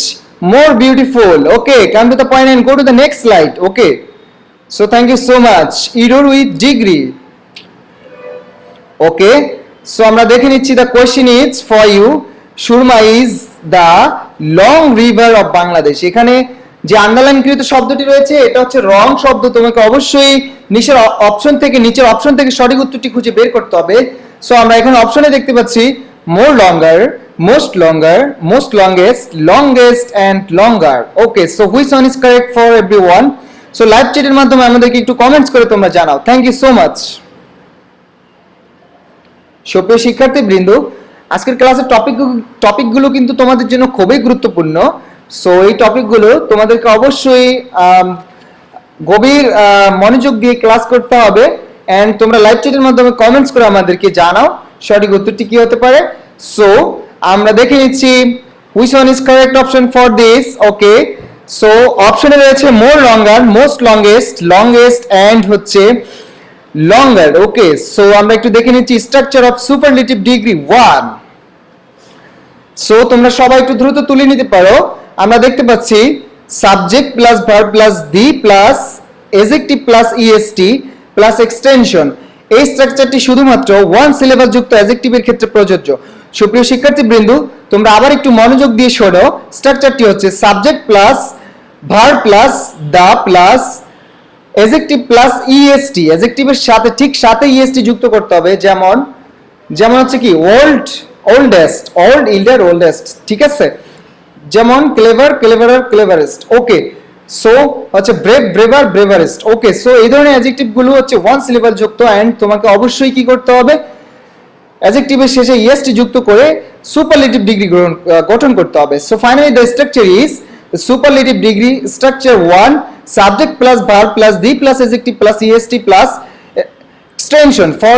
more beautiful. Okay, come to the point and go to the next slide. Okay, so thank you so much. Error with degree. Okay, so আমরা দেখে নিচ্ছি the question is for you. Surma is the long river of Bangladesh. এখানে যে আন্ডারলাইনকৃত শব্দটি রয়েছে এটা হচ্ছে রং শব্দ। তোমাকে অবশ্যই নিচের অপশন থেকে সঠিক উত্তরটি খুঁজে বের করতে হবে। সো আমরা এখানে অপশনে দেখতে পাচ্ছি more longer, most longer, most longest, longest and longer. Okay, so which one is correct for everyone? So live chat এর মাধ্যমে আমাদেরকে একটু কমেন্টস করে তোমরা জানাও। Thank you so much. সুপ্রিয় শিক্ষার্থীবৃন্দ, আজকের ক্লাসের টপিকগুলো কিন্তু তোমাদের জন্য খুবই গুরুত্বপূর্ণ। সো এই টপিকগুলো তোমাদেরকে অবশ্যই গভীর মনোযোগ দিয়ে ক্লাস করতে হবে এন্ড তোমরা লাইভ চ্যাটের মাধ্যমে কমেন্টস করে আমাদেরকে জানাও সঠিক উত্তরটি কি হতে পারে। সো আমরা দেখে নিচ্ছি which one is correct option for this. Okay, so অপশনে রয়েছে more longer, most longest, longest and হচ্ছে longer. Okay, so আমরা একটু দেখে নিচ্ছি structure of superlative degree 1. So তোমরা সবাই একটু দ্রুত তুলে নিতে পারো। আমরা দেখতে পাচ্ছি subject plus verb plus the plus adjective plus EST plus extension. এই স্ট্রাকচারটি শুধুমাত্র ওয়ান সিলেবাস যুক্ত অ্যাডজেক্টিভের ক্ষেত্রে প্রযোজ্য। সুপ্রিয় শিক্ষার্থীবৃন্দ, তোমরা আবার একটু মনোযোগ দিয়ে শোনো। স্ট্রাকচারটি হচ্ছে subject plus verb plus the plus adjective plus E S T. অ্যাডজেক্টিভের সাথে ঠিক সাথে ইএসটি যুক্ত করতে হবে। যেমন হচ্ছে কি old, oldest, old, elder, oldest. ঠিক আছে, যেমন ক্লেভার, ক্লেভারার, ক্লেভারেস্ট। ওকে, সো হচ্ছে ব্রেভ, ব্রেভার, ব্রেভারেস্ট। ওকে, সো এই ধরনের অ্যাডজেক্টিভ গুলো হচ্ছে ওয়ান সিলেবাল যুক্ত এন্ড তোমাকে অবশ্যই কি করতে হবে? অ্যাডজেক্টিভের শেষে ইএসটি যুক্ত করে সুপারলেটিভ ডিগ্রি গঠন করতে হবে। So finally the structure is superlative degree structure 1, subject plus verb plus the plus adjective plus EST plus extension for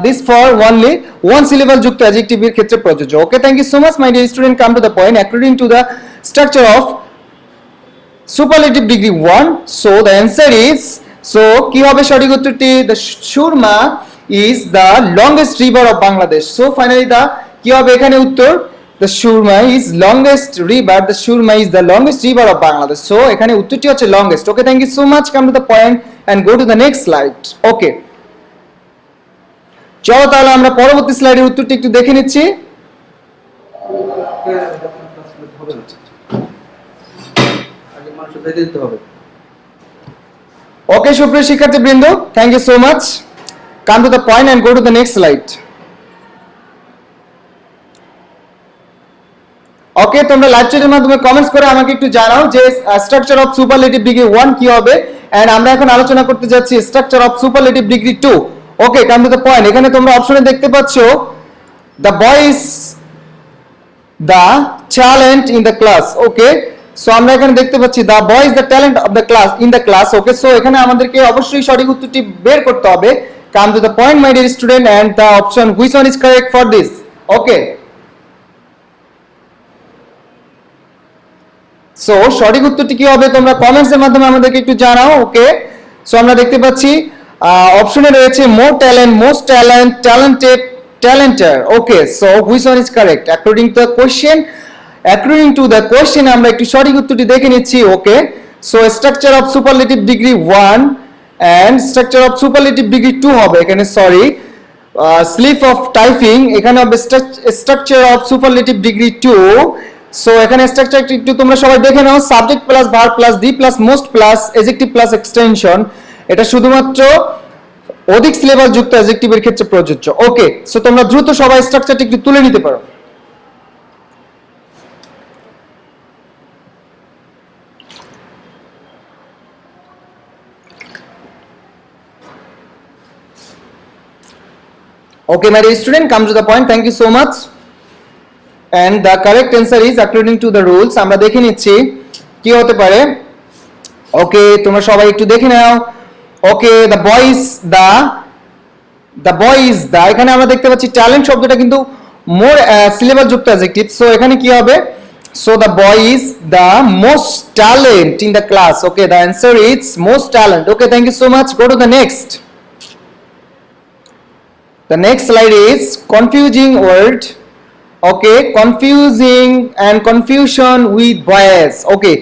this for only one syllable যুক্ত adjective এর ক্ষেত্রে প্রযোজ্য। Okay, thank you so much my dear student. Come to the point. According to the structure of superlative degree 1, so the answer is, so কি হবে সঠিক উত্তরটি? The Surma is the longest river of Bangladesh. So finally the কি হবে এখানে উত্তর? The Surma is longest river. The Surma is the longest river of Bangladesh. So এখানে উত্তরটি হচ্ছে longest. Okay, thank you so much. Come to the point and go to the next slide. Okay, চলো তাহলে আমরা পরবর্তী স্লাইডের উত্তরটি একটু দেখে নিচ্ছি। ওকে সুপ্রিয় শিক্ষার্থীবৃন্দ, thank you so much. Come to the point and go to the next slide. Okay, তোমরা লাইভ চ্যাটের মাধ্যমে কমেন্টস করে আমাকে একটু জানাও যে স্ট্রাকচার অফ সুপারলেটিভ ডিগ্রি 1 কি হবে। এন্ড আমরা এখন আলোচনা করতে যাচ্ছি structure of superlative degree 2। Okay, come to the point. এখানে তোমরা অপশনে দেখতে পাচ্ছ the boy is the talent in the class. Okay, so আমরা এখানে দেখতে পাচ্ছি the boy is the talent of the class in the class. Okay, so এখানে আমাদেরকে অবশ্যই সঠিক উত্তরটি বের করতে হবে। Come to the point my dear student and the option which one is correct for this. Okay, so সঠিক উত্তরটি কি হবে তোমরা কমেন্টস এর মাধ্যমে আমাদেরকে একটু জানাও। ওকে, সো আমরা দেখতে পাচ্ছি অপশনে রয়েছে more talent, most talent, talented, ট্যালেন্টার। Okay, so which one is correct according to the question? According to the question আমরা একটু সঠিক উত্তরটি দেখে নিচ্ছি। Okay, so structure of superlative degree 1 and structure of superlative degree 2 হবে এখানে। Sorry, slip of typing. এখানে হবে structure of superlative degree 2। So এখানে স্ট্রাকচার একটু তোমরা সবাই দেখে নাও। Subject plus verb plus the plus most plus adjective plus extension. এটা শুধুমাত্র অধিক সিলেবাস যুক্ত অ্যাডজেক্টিভের ক্ষেত্রে প্রযোজ্য। ওকে, সো তোমরা দ্রুত সবাই স্ট্রাকচারটি একটু তুলে নিতে পারো। Okay, my dear student, come to the point. Thank you so much. And the correct answer is according to the rules. আমরা দেখে নিচ্ছি কি হতে পারে। ওকে, তোমরা সবাই একটু দেখে নাও। ওকে, the boy is the, এখানে আমরা দেখতে পাচ্ছি ট্যালেন্ট শব্দটা কিন্তু মোর সিলেবাস যুক্ত অ্যাডজেক্টিভ। সো এখানে কি হবে? So the boy is the most talent in the class. Okay, the answer is most talent. Okay, thank you so much. Go to the next. The next slide is confusing word. Okay, confusing and confusion with boys. Okay,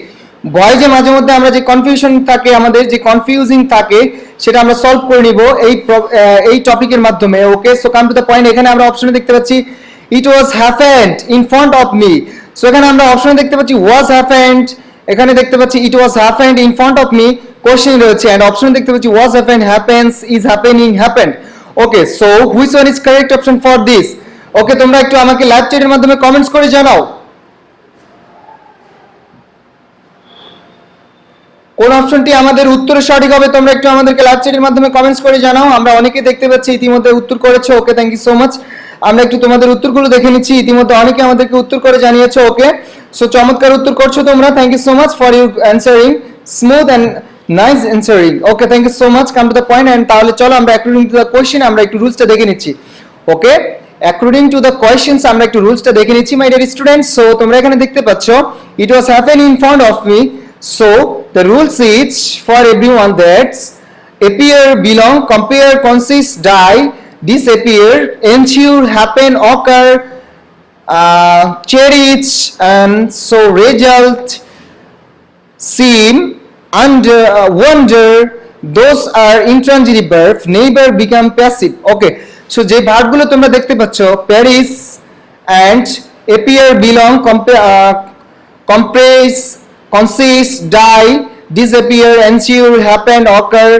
boys এর মাঝে মধ্যে আমরা যে confusion থাকে, আমাদের যে confusing থাকে, সেটা আমরা সলভ করে নিব এই টপিকের মাধ্যমে। Okay, so come to the point. এখানে আমরা অপশনে দেখতে পাচ্ছি it was happened in front of me. So এখানে আমরা অপশনে দেখতে পাচ্ছি ওয়াজ হ্যাপেন্ড, এখানে দেখতে পাচ্ছি it was happened in front of me, question রয়েছে, এন্ড অপশনে দেখতে পাচ্ছি was happened, happens, is happening, happened. Okay, so which one is correct option for this? Okay, তোমরা একটু আমাকে লাইভ চ্যাটের মাধ্যমে কমেন্টস করে জানাও কোন অপশনটি আমাদের উত্তরে সঠিক হবে। তোমরা একটু আমাদেরকে লাইভ চ্যাটের মাধ্যমে কমেন্টস করে জানাও। আমরা অনেকে দেখতে পাচ্ছি ইতিমধ্যে উত্তর করেছো। Okay, thank you so much. আমরা একটু তোমাদের উত্তরগুলো দেখে নিচ্ছি। ইতিমধ্যে অনেকে আমাদেরকে উত্তর করে জানিয়েছো। ওকে, সো চমৎকার উত্তর করছো তোমরা। Thank you so much for your answering, smooth and nice answering. Okay, thank you so much. Come to the point. And তাহলে চলো আমরা অ্যাকর্ডিং টু দ্য কোশ্চেন আমরা একটু রুলসটা দেখে নিচ্ছি। ওকে, অ্যাকর্ডিং টু দ্য কোয়েশ্চেন্স আমরা একটু রুলসটা দেখে নিচ্ছি মাই ডিয়ার স্টুডেন্টস। সো তোমরা এখানে দেখতে পাচ্ছ it was happen in front of me. So the rules is for everyone that appear, belong, compare, consist, die, disappear, ensure, happen, occur, cherish, and so result, seem, under, wonder, those are intransitive verb, never become passive. Okay, so যে ভার্বগুলো তোমরা দেখতে পাচ্ছ perish and appear, belong, compress, consist, die, disappear, ensure, happen, occur,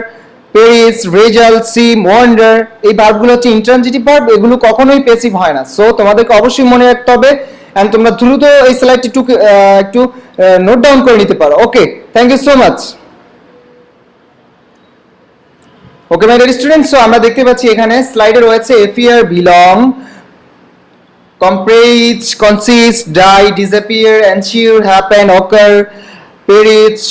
perish, result, seem, wonder, এই ভার্বগুলো হচ্ছে intransitive verb. এগুলো কখনোই passive হয় না। সো তোমাদেরকে অবশ্যই মনে রাখতে হবে, এন্ড তোমরা দ্রুত এই স্লাইডটি একটু নোট ডাউন করে নিতে পারো। Okay, thank you so much. Okay my dear students, so আমরা দেখতে পাচ্ছি এখানে স্লাইডে রয়েছে appear, belong, compress, consist, die, disappear, ensure, happen, occur, perish,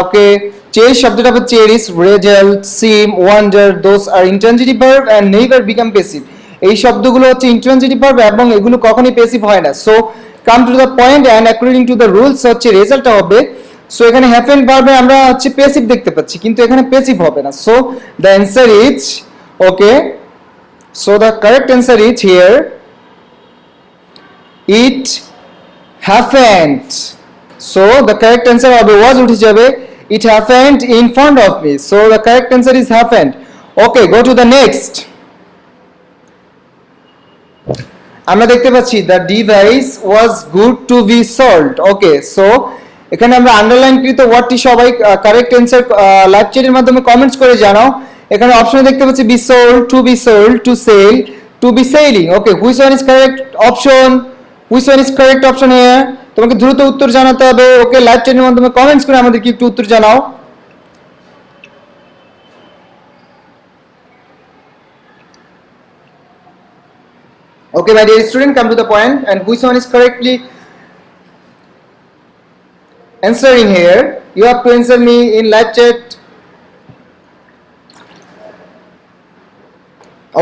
okay, cherish শব্দটা হচ্ছে cherish, result, seem, wonder, those are intransitive verb and never become passive। এই শব্দগুলো হচ্ছে intransitive verb এবং এগুলো কখনোই প্যাসিভ হয় না। So come to the point and according to the rules হচ্ছে রেজাল্টটা হবে। সো এখানে হ্যাপেন ভার্বে আমরা হচ্ছে প্যাসিভ দেখতে পাচ্ছি, কিন্তু এখানে প্যাসিভ হবে না। So the answer is okay, so the correct answer is here it happened. So the correct answer হবে was উঠে যাবে, it happened in front of me. So the correct answer is happened. Okay, go to the next. আমরা দেখতে পাচ্ছি the device was good to be sold. Okay, so এখানে আমরা underline কৃত ওয়ার্ডটি সবাই কারেক্ট অ্যানসার লাইভ চ্যাটের মাধ্যমে কমেন্টস করে জানাও। এখানে অপশন দেখতে পাচ্ছি be sold, to be sold, to sell, to be selling. Okay, which one is correct option? Which one is correct option here? তোমাকে দ্রুত উত্তর জানাতে হবে। ওকে, লাইভ চ্যাটের মাধ্যমে কমেন্টস করে আমাদেরকে একটু উত্তর জানাও। Okay, my dear student, come to the point and which one is correctly answering here? You have to answer me in live chat.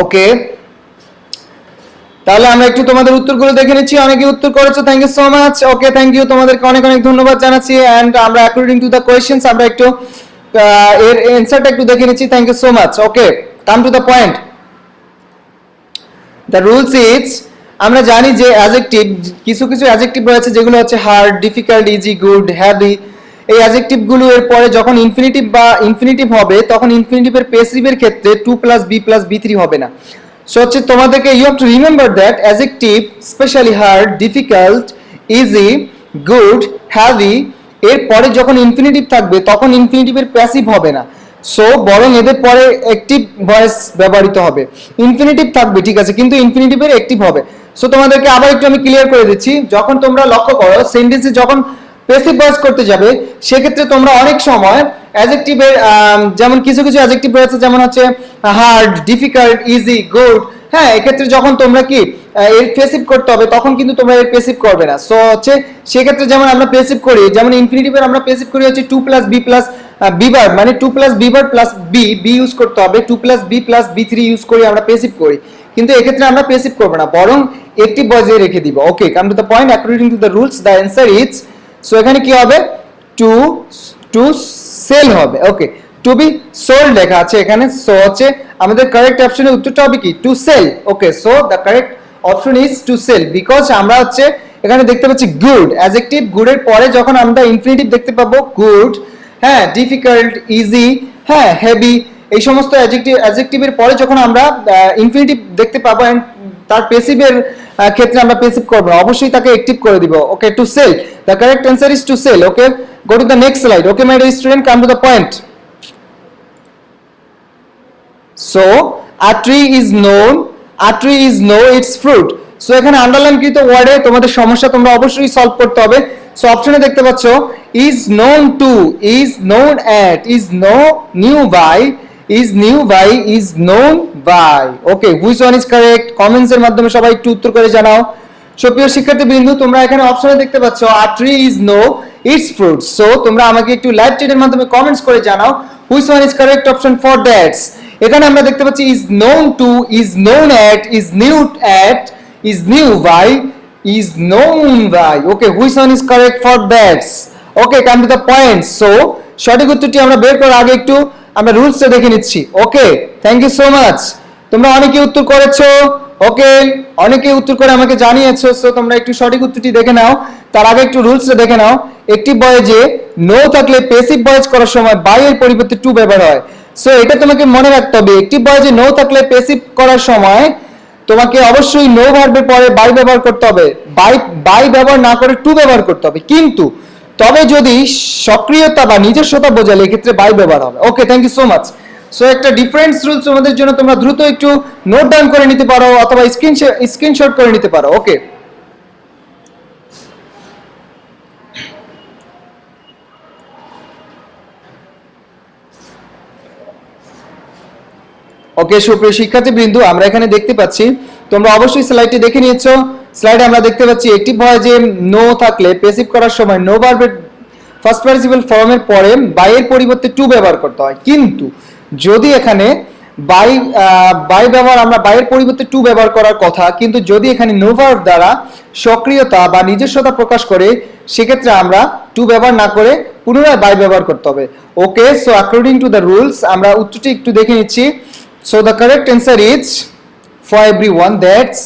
Okay, তাহলে আমরা একটু তোমাদের উত্তরগুলো দেখে নিচ্ছি। অনেকে উত্তর করেছো, thank you so much. Okay, thank you, তোমাদেরকে অনেক অনেক ধন্যবাদ জানাচ্ছি। এন্ড আমরা অ্যাকর্ডিং টু দ্য কোয়েশ্চেন্স আমরা একটু এর অ্যানসারটা একটু দেখে নিচ্ছি। Thank you so much. Okay, come to the point. The rules is, আমরা জানি যে অ্যাডজেক্টিভ, কিছু কিছু অ্যাডজেক্টিভ রয়েছে যেগুলো হচ্ছে hard, difficult, easy, good, heavy. এই অ্যাডজেক্টিভগুলো এর পরে যখন ইনফিনিটিভ বা ইনফিনিটিভ হবে, তখন ইনফিনিটিভের প্যাসিভের ক্ষেত্রে 2 + b + b3 হবে না। সো হচ্ছে তোমাদেরকে you have to remember that adjective specially hard, difficult, easy, good, heavy এর পরে যখন ইনফিনিটিভ থাকবে তখন ইনফিনিটিভের প্যাসিভ হবে না। সো বরং এদের পরে অ্যাক্টিভ ভয়েস ব্যবহৃত হবে। ইনফিনিটিভ থাকবে ঠিক আছে, কিন্তু ইনফিনিটিভের অ্যাক্টিভ হবে। সো তোমাদেরকে আবার একটু আমি ক্লিয়ার করে দিচ্ছি। যখন তোমরা লক্ষ্য করো সেন্টেন্সে যখন প্যাসিভ ভয়েস করতে যাবে সেক্ষেত্রে তোমরা অনেক সময় অ্যাডজেক্টিভের যেমন কিছু কিছু অ্যাডজেক্টিভ রয়েছে যেমন হচ্ছে হার্ড, ডিফিকাল্ট, ইজি, গুড। হ্যাঁ, এক্ষেত্রে যখন তোমরা কি এর প্যাসিভ করতে হবে তখন কিন্তু তোমরা এর প্যাসিভ করবে না। সো হচ্ছে সেক্ষেত্রে যেমন আমরা প্যাসিভ করি, যেমন ইনফিনিটিভের আমরা প্যাসিভ করি হচ্ছে 2 + b + b ভার্ব, মানে 2 + b verb plus B use করতে হবে, 2 + b + b3 ইউজ করি আমরা প্যাসিভ করি। কিন্তু এক্ষেত্রে আমরা প্যাসিভ করব না, বরং একটি ভয়েসে রেখে দিব। Okay, come to the point, according to the rules the answer is, so এখানে কি হবে, টু টু সেল হবে। ওকে, টু বি সোল্ড লেখা আছে এখানে, সো হচ্ছে আমাদের কারেক্ট অপশনের উত্তরটা হবে কি, to sell. Okay, so the correct option is to sell, because আমরা হচ্ছে এখানে দেখতে পাচ্ছি গুড অ্যাডজেক্টিভ, গুডের পরে যখন আমরা ইনফিনিটিভ দেখতে পাবো গুড, হ্যাঁ, ডিফিকাল্ট, ইজি, হ্যাঁ, হেভি, এই সমস্ত অ্যাডজেক্টিভের পরে যখন আমরা ইনফিনিটিভ দেখতে পাবো এন্ড তার প্যাসিভের ক্ষেত্রে আমরা প্যাসিভ করব না, অবশ্যই তাকে অ্যাক্টিভ করে দিব। Okay, to sell, the correct answer is to sell. Okay, go to the next slide. Okay my dear student, come to the point. So a tree is known, a tree is know its fruit. So এখানে আন্ডারলাইনকৃত ওয়ার্ডে তোমাদের সমস্যা তোমরা অবশ্যই solve করতে হবে। So অপশনে দেখতে পাচ্ছ is known to, is known at, is know knew by, is knew by, is known by. Okay, which one is correct? Comments এর মাধ্যমে সবাই একটু উত্তর করে জানাও। সুপ্রিয় শিক্ষার্থীবৃন্দ, তোমরা এখানে অপশনে দেখতে পাচ্ছ a tree is know its fruit. So তোমরা আমাকে একটু লাইভ চ্যাটের মাধ্যমে কমেন্টস করে জানাও which one is correct option for that. এখানে আমরা দেখতে পাচ্ছি is known to, is known at, is knew at, is knew by, is known by. Okay, which one is correct for that? Okay, come to the point. So সঠিক উত্তরটি আমরা বের করার আগে একটু আমরা রুলসটা দেখে নিচ্ছি। Okay, thank you so much. তোমরা অনেকেই উত্তর করেছো। ওকে, অনেকেই উত্তর করে আমাকে জানিয়েছো। সো তোমরা একটু সঠিক উত্তরটি দেখে নাও, তার আগে একটু রুলসটা দেখে নাও। একটি ভয়েসে নো থাকলে প্যাসিভ ভয়েস করার সময় বাই এর পরিবর্তে টু ব্যবহার হয়। সো এটা তোমাকে মনে রাখতে হবে, একটি ভয়েসে নো থাকলে প্যাসিভ করার সময় তোমাকে অবশ্যই নো ভার্বের পরে বাই ব্যবহার করতে হবে, বাই ব্যবহার না করে টু ব্যবহার করতে হবে। কিন্তু তবে যদি সক্রিয়তা বা নিজস্বতা বোঝালে এক্ষেত্রে বাই ব্যবহার হবে। Okay, thank you so much. So একটা ডিফারেন্স রুলস তোমাদের জন্য, তোমরা দ্রুত একটু নোট ডাউন করে নিতে পারো অথবা স্ক্রিনশট করে নিতে পারো। ওকে, ওকে সুপ্রিয় শিক্ষার্থীবৃন্দ, আমরা এখানে দেখতে পাচ্ছি তোমরা অবশ্যই স্লাইডটি দেখে নিয়েছো। স্লাইডে আমরা দেখতে পাচ্ছি একটি ভয়েসে নো থাকলে প্যাসিভ করার সময় নো ভার্বের ফার্স্ট পার্টিসিপল ফর্মের পরে বাই এর পরিবর্তে টু ব্যবহার করতে হয়। কিন্তু যদি এখানে বাই ব্যবহার, আমরা বাই এর পরিবর্তে টু ব্যবহার করার কথা, কিন্তু যদি এখানে নো ভার্ব দ্বারা সক্রিয়তা বা নিজস্বতা প্রকাশ করে সেক্ষেত্রে আমরা টু ব্যবহার না করে পুনরায় বাই ব্যবহার করতে হবে। Okay, so according to the rules আমরা উত্তরটি একটু দেখে নিচ্ছি। So the correct answer is for everyone, that's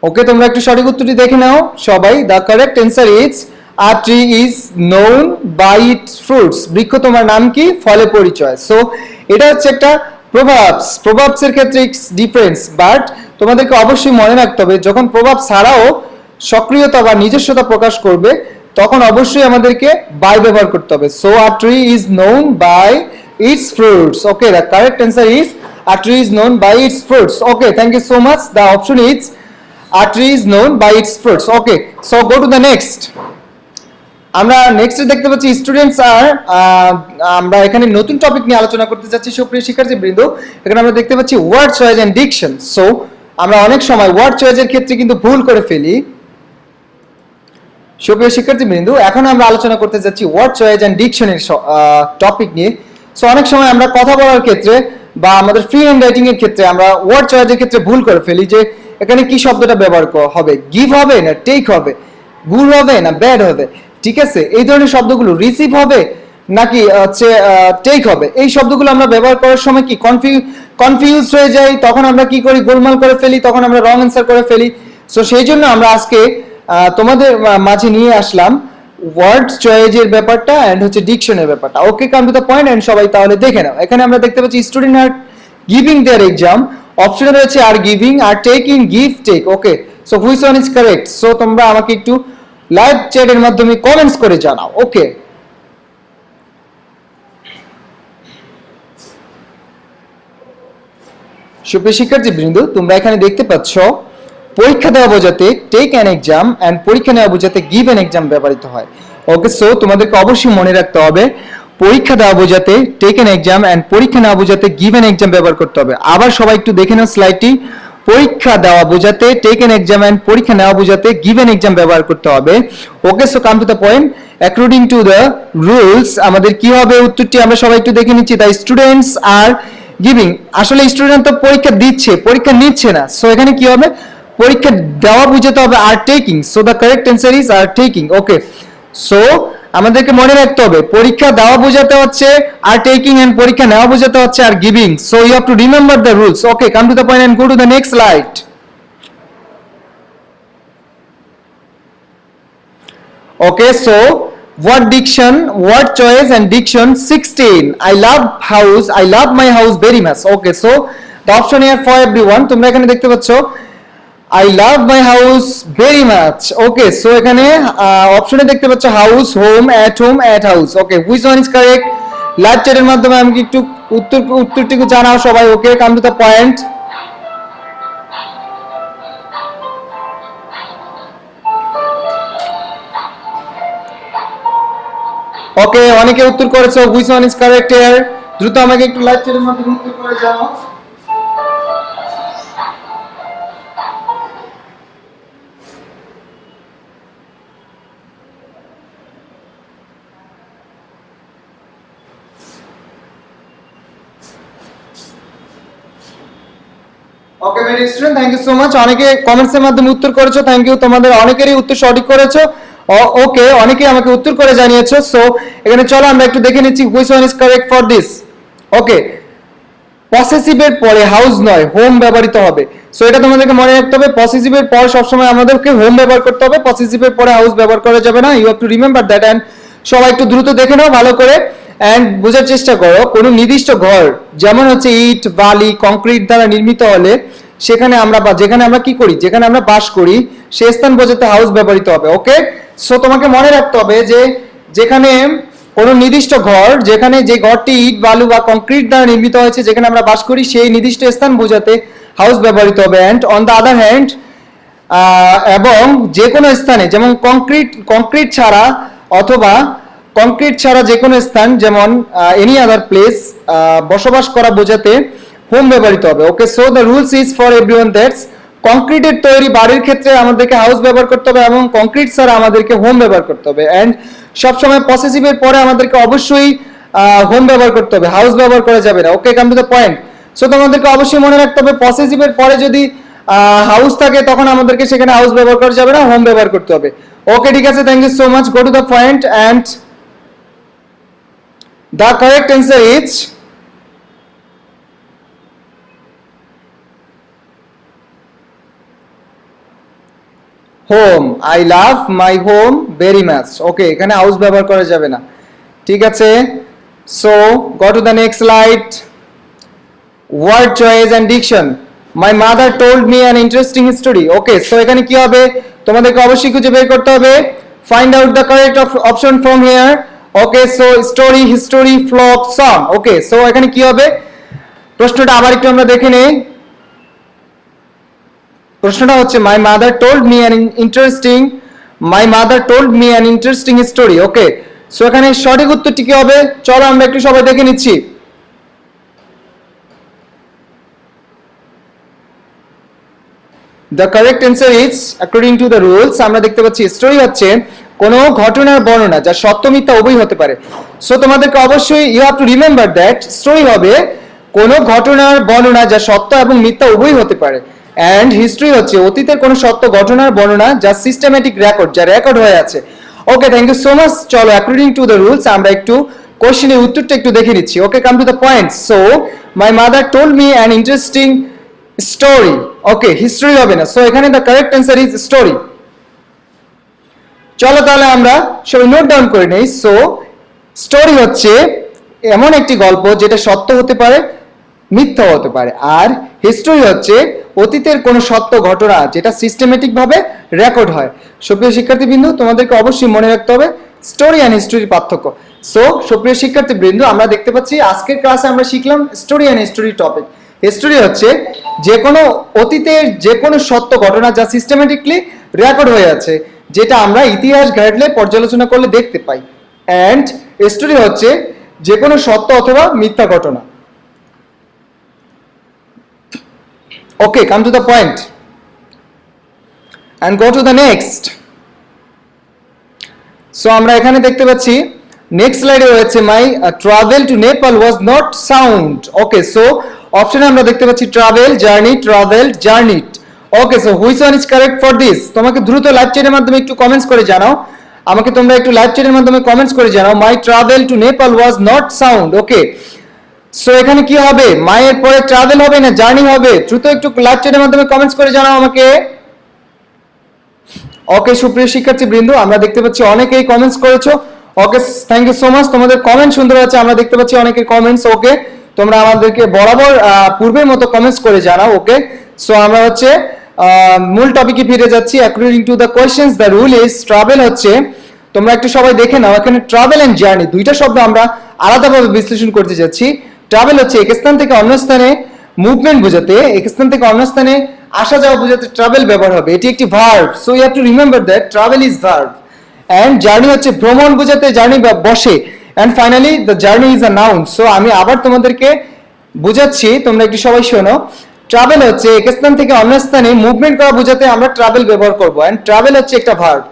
okay, তোমরা একটু সঠিক উত্তরটি দেখে নাও সবাই। The correct answer is a tree is known by its fruits. বৃক্ষ তোমার নাম কি, ফলে পরিচয়। সো এটা হচ্ছে একটা প্রভাবস এর ক্ষেত্রে ডিফারেন্স, বাট তোমাদেরকে অবশ্যই মনে রাখতে হবে যখন প্রভাব ছাড়াও সক্রিয়তা বা নিজস্বতা প্রকাশ করবে তখন অবশ্যই আমাদেরকে বাই ব্যবহার করতে হবে। So a tree is known by its fruits. Okay, the correct answer is a tree is known by its fruits. Okay, thank you so much. The option is a tree is known by its fruits. Okay, so go to the next. আমরা next দেখতে পাচ্ছি students are, আমরা এখানে নতুন topic নিয়ে আলোচনা করতে যাচ্ছি সুপ্রিয় শিক্ষার্থীবৃন্দ। এখানে আমরা দেখতে পাচ্ছি word choice and diction. So আমরা অনেক সময় ওয়ার্ড চয়েসের ক্ষেত্রে কিন্তু ভুল করে ফেলি সুপ্রিয় শিক্ষার্থীবৃন্দ। এখন আমরা আলোচনা করতে যাচ্ছি ওয়ার্ড চয়েস এন্ড ডিকশনের টপিক নিয়ে। সো অনেক সময় আমরা কথা বলার ক্ষেত্রে বা আমাদের ফ্রি হ্যান্ড রাইটিং এর ক্ষেত্রে আমরা ওয়ার্ড চয়েসের ক্ষেত্রে ভুল করে ফেলি যে এখানে কি শব্দটা ব্যবহার হবে, গিভ হবে না টেক হবে, গুড হবে না ব্যাড হবে, ঠিক আছে, এই ধরনের শব্দগুলো রিসিভ হবে নাকি হচ্ছে টেক হবে, এই শব্দগুলো আমরা ব্যবহার করার সময় কি কনফিউজ হয়ে যাই, তখন আমরা কি করি, গোলমাল করে ফেলি, তখন আমরা রং অ্যান্সার করে ফেলি। সো সেই জন্য আমরা আজকে তোমাদের মাঝে নিয়ে আসলাম ওয়ার্ড চয়েসের ব্যাপারটা এন্ড হচ্ছে ডিকশনের ব্যাপারটা। Okay, come to the point and সবাই তাহলে দেখে নাও। এখানে আমরা দেখতে পাচ্ছি student are giving their exam, অপশনে রয়েছে are giving, are taking, give, take. Okay, so which one is correct? So তোমরা আমাকে একটু লাইভ চ্যাটের মাধ্যমে কমেন্টস করে জানাও। ওকে, সুপ্রিয় শিক্ষার্থীবৃন্দ, তোমরা এখানে দেখতে পাচ্ছ পরীক্ষা দেওয়া বোঝাতে টেক অ্যান এক্সাম অ্যান্ড পরীক্ষা নেওয়া বোঝাতে গিভ অ্যান এক্সাম ব্যবহৃত হয়। ওকে, সো তোমাদেরকে অবশ্যই মনে রাখতে হবে পরীক্ষা দেওয়া বোঝাতে টেক অ্যান এক্সাম অ্যান্ড পরীক্ষা নেওয়া বোঝাতে গিভ অ্যান এক্সাম ব্যবহার করতে হবে। আবার সবাই একটু দেখে নাও স্লাইডটি। পরীক্ষা দেওয়া বোঝাতে টেক অ্যান এক্সাম অ্যান্ড পরীক্ষা নেওয়া বোঝাতে গিভ অ্যান এক্সাম ব্যবহার করতে হবে। Okay, so come to the point. According to the rules আমাদের কি হবে উত্তরটি আমরা সবাই একটু দেখে নিচ্ছি। দ্য স্টুডেন্টস আর গিভিং, আসলে স্টুডেন্ট তো পরীক্ষা দিচ্ছে, পরীক্ষা নিচ্ছে না। সো এখানে কি হবে, পরীক্ষা দেওয়া বুঝাতে হবে are taking. So the correct answer is are taking. Okay, so আমাদেরকে মনে রাখতে হবে পরীক্ষা দেওয়া বোঝাতে হচ্ছে আর টেকিং এন্ড পরীক্ষা নেওয়া বোঝাতে হচ্ছে আর giving. So you have to remember the rules. Okay, come to the point and go to the next slide. Okay, so word diction, word choice and diction 16. I love house, I love my house very much. Okay, so the option here for everyone. তোমরা এখানে দেখতে পাচ্ছ I love my house very much. Okay, so এখানে অপশনে দেখতে পাচ্ছ house, home, at house. Okay, which one is correct? Live চ্যাটের মাধ্যমে আমাকে একটু উত্তরটিকে জানাও সবাই। Okay, come to the point. Okay, অনেকে উত্তর করেছো which one is correct here? দ্রুত আমাকে একটু লাইভ চ্যাটের মাধ্যমে উত্তর করে যাও। Okay very student, thank you so much. অনেকে কমেন্টস এর মাধ্যমে উত্তর করেছো, থ্যাংক ইউ। তোমাদের অনেকেরই উত্তর সঠিক করেছো। ওকে, অনেকেই আমাকে উত্তর করে জানিয়েছো। সো এখানে চলো আমরা একটু দেখে নিচ্ছি which one is correct for this. ওকে, পসেসিভের পরে হাউস নয় হোম ব্যবহৃত হবে। সো এটা তোমাদেরকে মনে রাখতে হবে, পসেসিভের পর সবসময় আমাদেরকে হোম ব্যবহার করতে হবে, পসেসিভের পরে হাউস ব্যবহার করা যাবে না। You have to remember that. And সবাই একটু দ্রুত দেখে নাও ভালো করে এন্ড বোঝার চেষ্টা করো। কোনো নির্দিষ্ট ঘর যেমন হচ্ছে ইট, বালি, কংক্রিট দ্বারা নির্মিত হলে সেখানে আমরা যেখানে আমরা কি করি, যেখানে আমরা বাস করি সেই স্থান বোঝাতে হাউস ব্যবহৃত হবে। ওকে, সো তোমাকে মনে রাখতে হবে যে যেখানে কোনো নির্দিষ্ট ঘর, যেখানে যে ঘরটি ইট, বালু বা কংক্রিট দ্বারা নির্মিত হয়েছে, যেখানে আমরা বাস করি সেই নির্দিষ্ট স্থান বোঝাতে হাউস ব্যবহৃত হবে। And on the other hand, এবং যে কোনো স্থানে যেমন কংক্রিট ছাড়া অথবা কংক্রিট ছাড়া যে কোনো স্থান যেমন এনি আদার প্লেস বসবাস করা বোঝাতে হোম ব্যবহৃত হবে। Okay, so the rules is for everyone that's কংক্রিটের তৈরি বাড়ির ক্ষেত্রে আমাদেরকে হাউস ব্যবহার করতে হবে এবং কংক্রিট ছাড়া আমাদেরকে হোম ব্যবহার করতে হবে। অ্যান্ড সবসময় পসেসিভের পরে আমাদেরকে অবশ্যই হোম ব্যবহার করতে হবে, হাউস ব্যবহার করা যাবে না। Okay, come to the point. So তোমাদেরকে অবশ্যই মনে রাখতে হবে পসেসিভের পরে যদি হাউস থাকে তখন আমাদেরকে সেখানে হাউস ব্যবহার করা যাবে না, হোম ব্যবহার করতে হবে। ওকে, ঠিক আছে, thank you so much. Go to the point and the correct answer is home. I love my home very much. Okay, এখানে হাউস ব্যবহার করা যাবে না। ঠিক আছে, so go to the next slide. Word choice and diction. My mother told me an interesting story. Okay, so এখানে কি হবে, তোমাদেরকে অবশ্যই খুঁজে বের করতে হবে। Find out the correct option from here. Okay, so story, history, flock, song. Okay, so এখানে কি হবে, প্রশ্নটা আবার একটু আমরা দেখে নেই। প্রশ্নটা হচ্ছে মাই mother told me an interesting story. Okay, so এখানে সঠিক উত্তরটি কি হবে, চলো আমরা একটু সবাই দেখে নিচ্ছি। The correct answer is according to the rules, আমরা দেখতে পাচ্ছি স্টোরি হচ্ছে কোনো ঘটনার বর্ণনা যা সত্য মিথ্যা উভয় হতে পারে। সো তোমাদেরকে অবশ্যই you have to remember that story হবে কোনো ঘটনার বর্ণনা যা সত্য এবং মিথ্যা উভয় হতে পারে। অ্যান্ড হিস্ট্রি হচ্ছে অতীতের কোনো সত্য ঘটনার বর্ণনা যা সিস্টেম্যাটিক রেকর্ড, যা রেকর্ড হয়ে আছে। Okay, thank you so much. চলো অ্যাকর্ডিং টু দ্য রুলস আমরা একটু কোশ্চেনের উত্তরটা একটু দেখে নিচ্ছি। Okay, come to the point. So my mother told me an interesting story. Okay, history হবে না, সো এখানে the correct answer is story. চলো তাহলে আমরা সবাই নোট ডাউন করে নেই। সো স্টোরি হচ্ছে এমন একটি গল্প যেটা সত্য হতে পারে, মিথ্যা হতে পারে। আর হিস্ট্রি হচ্ছে অতীতের কোনো সত্য ঘটনা যেটা সিস্টেমেটিক ভাবে রেকর্ড হয়। সুপ্রিয় শিক্ষার্থীবৃন্দ, তোমাদেরকে অবশ্যই মনে রাখতে হবে স্টোরি অ্যান্ড হিস্ট্রির পার্থক্য। সো সুপ্রিয় শিক্ষার্থীবৃন্দ, আমরা দেখতে পাচ্ছি আজকের ক্লাসে আমরা শিখলাম story and history topic. History হচ্ছে যে কোনো অতীতের যে কোনো সত্য ঘটনা যা সিস্টেমেটিকলি রেকর্ড হয়ে আছে, যেটা আমরা ইতিহাস ঘাটলে পর্যালোচনা করলে দেখতে পাই। অ্যান্ড হিস্টোরি হচ্ছে যে কোনো সত্য অথবা মিথ্যা ঘটনা। Okay, come to the point and go to the next. So আমরা এখানে দেখতে পাচ্ছি নেক্সট স্লাইডে রয়েছে মাই travel to Nepal was not sound. Okay, so অপশনে আমরা দেখতে পাচ্ছি travel, journey, travelled, journeyed. Okay, so which one is correct for this? তোমাকে দ্রুত লাইভ চ্যাটের মাধ্যমে একটু কমেন্টস করে জানাও, আমাকে তোমরা একটু লাইভ চ্যাটের মাধ্যমে কমেন্টস করে জানাও মাই travel to Nepal was not sound. Okay, so এখানে কি হবে? মায়ের পরে ট্রাভেল হবে না জার্নি হবে? দ্রুত একটু লাইভ চ্যাটের মাধ্যমে কমেন্টস করে জানাও আমাকে। ওকে, সুপ্রিয় শিক্ষার্থী বৃন্দ, আমরা দেখতে পাচ্ছি অনেকেই কমেন্টস করেছো। Okay, thank you so much, তোমাদের কমেন্ট সুন্দর আছে, আমরা দেখতে পাচ্ছি অনেকের কমেন্টস। ওকে, তোমরা আমাদেরকে বরাবর পূর্বের মতো কমেন্টস করে জানাও। ওকে, সো আমরা হচ্ছে মূল টপিকে ফিরে যাচ্ছি। According to the questions the rule is travel হচ্ছে, তোমরা একটু সবাই দেখে নাও, এখানে ট্রাভেল এন্ড জার্নি দুইটা শব্দ আমরা আলাদাভাবে বিশ্লেষণ করতে যাচ্ছি। ট্রাভেল হচ্ছে এক স্থান থেকে অন্য স্থানে মুভমেন্ট বোঝাতে, এক স্থান থেকে অন্য স্থানে আসা যাওয়া বোঝাতে ট্রাভেল ব্যবহার হবে, এটি একটি verb. So you have to remember that travel is verb. And journey হচ্ছে ভ্রমণ বোঝাতে, জার্নি বসে। And finally the journey is a noun. So আমি আবার তোমাদেরকে বুঝাচ্ছি, তোমরা একটু সবাই শোনো। ট্রাভেল হচ্ছে এক স্থান থেকে অন্য স্থানে মুভমেন্ট করা বোঝাতে আমরা ট্রাভেল ব্যবহার করব। এন্ড ট্রাভেল হচ্ছে একটা verb.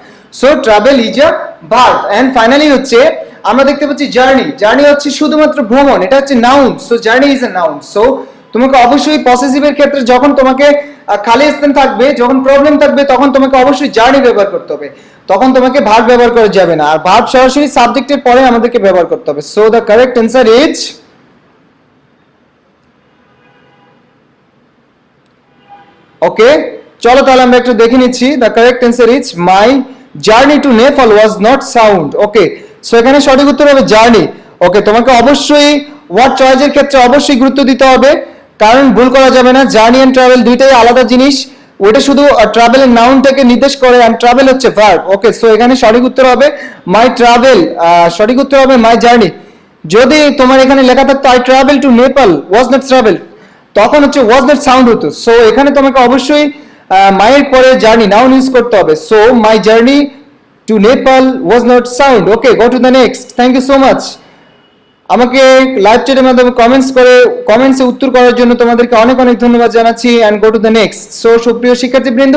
So travel is a verb. And finally হচ্ছে আমরা দেখতে পাচ্ছি জার্নি। জার্নি হচ্ছে শুধুমাত্র ভ্রমণ, এটা হচ্ছে noun. So journey is a noun. So তোমাকে অবশ্যই পসেসিভের ক্ষেত্রে যখন তোমাকে খালি স্থান থাকবে, যখন প্রবলেম থাকবে, তখন তোমাকে অবশ্যই জার্নি ব্যবহার করতে হবে, তখন তোমাকে ভার্ব ব্যবহার করা যাবে না। আর ভার্ব সরাসরি সাবজেক্টের পরে আমাদেরকে ব্যবহার করতে হবে। So the correct answer is, okay, চলো তাহলে আমরা একটু দেখে নিচ্ছি। The correct answer is my journey to Nepal was not sound. Okay, so এখানে সঠিক উত্তর হবে জার্নি। ওকে, তোমাকে অবশ্যই ওয়ার্ড চয়েসের ক্ষেত্রে অবশ্যই গুরুত্ব দিতে হবে, কারণ ভুল করা যাবে না। জার্নি এন্ড ট্রাভেল দুইটাই আলাদা জিনিস, ওটা শুধু ট্রাভেলের নাউনটাকে নির্দেশ করে, এন্ড ট্রাভেল হচ্ছে ভার্ব। ওকে, সো এখানে সঠিক উত্তর হবে মাই ট্রাভেল, সঠিক উত্তর হবে মাই জার্নি। যদি তোমার এখানে লেখা থাকতো I travel to Nepal was not travel, তখন হচ্ছে ওয়াজ নট সাউন্ড হতো। সো এখানে তোমাকে অবশ্যই মায়ের পরে জার্নি নাউন ইউজ করতে হবে। So my journey to Nepal was not sound. Okay, go to the next. Thank you so much, আমাকে লাইভ চ্যাটের মাধ্যমে কমেন্টসে উত্তর করার জন্য তোমাদেরকে অনেক অনেক ধন্যবাদ জানাচ্ছি। And go to the next. So সুপ্রিয় শিক্ষার্থীবৃন্দ,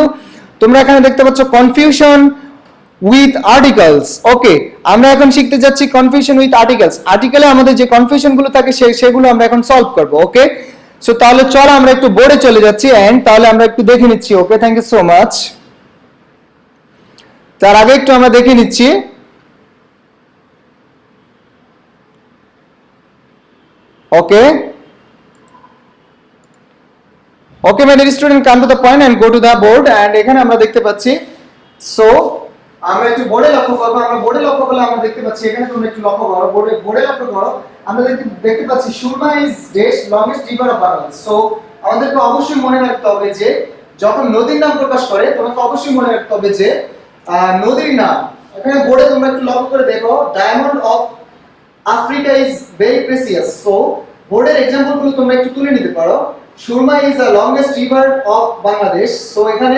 তোমরা এখানে দেখতে পাচ্ছ কনফিউশন উইথ আর্টিকেলস। ওকে, আমরা এখন শিখতে যাচ্ছি কনফিউশন উইথ আর্টিকেলস। আর্টিকেলে আমাদের যে কনফিউশন গুলো থাকে সেগুলো আমরা এখন সলভ করব। ওকে, সো তাহলে চলো আমরা একটু বোর্ডে চলে যাচ্ছি, এন্ড তাহলে আমরা একটু দেখে নিচ্ছি। Okay, thank you so much. তার আগে একটু আমরা দেখে নিচ্ছি। Okay, okay my dear student, come to the point and go to the board. And এখানে আমরা দেখতে পাচ্ছি, সো আমরা একটু বোর্ডে লক্ষ্য করব। আমরা বোর্ডে লক্ষ্য করলে আমরা দেখতে পাচ্ছি, এখানে তোমরা একটু লক্ষ্য করো, বোর্ডে লক্ষ্য করো, আমরা দেখতে পাচ্ছি Surma is the longest river of Bangladesh. So আমাদেরকে অবশ্যই মনে রাখতে হবে যে যখন নদীর নাম প্রকাশ করে, তোমাকে অবশ্যই মনে রাখতে হবে যে নদীর নাম। এখানে বোর্ডে তোমরা একটু লক্ষ্য করে দেখো, diamond of Africa is very precious. So বোর্ডের এক্সাম্পল গুলো তোমরা একটু তুলে নিতে পারো। Surma is the longest river of Bangladesh. So এখানে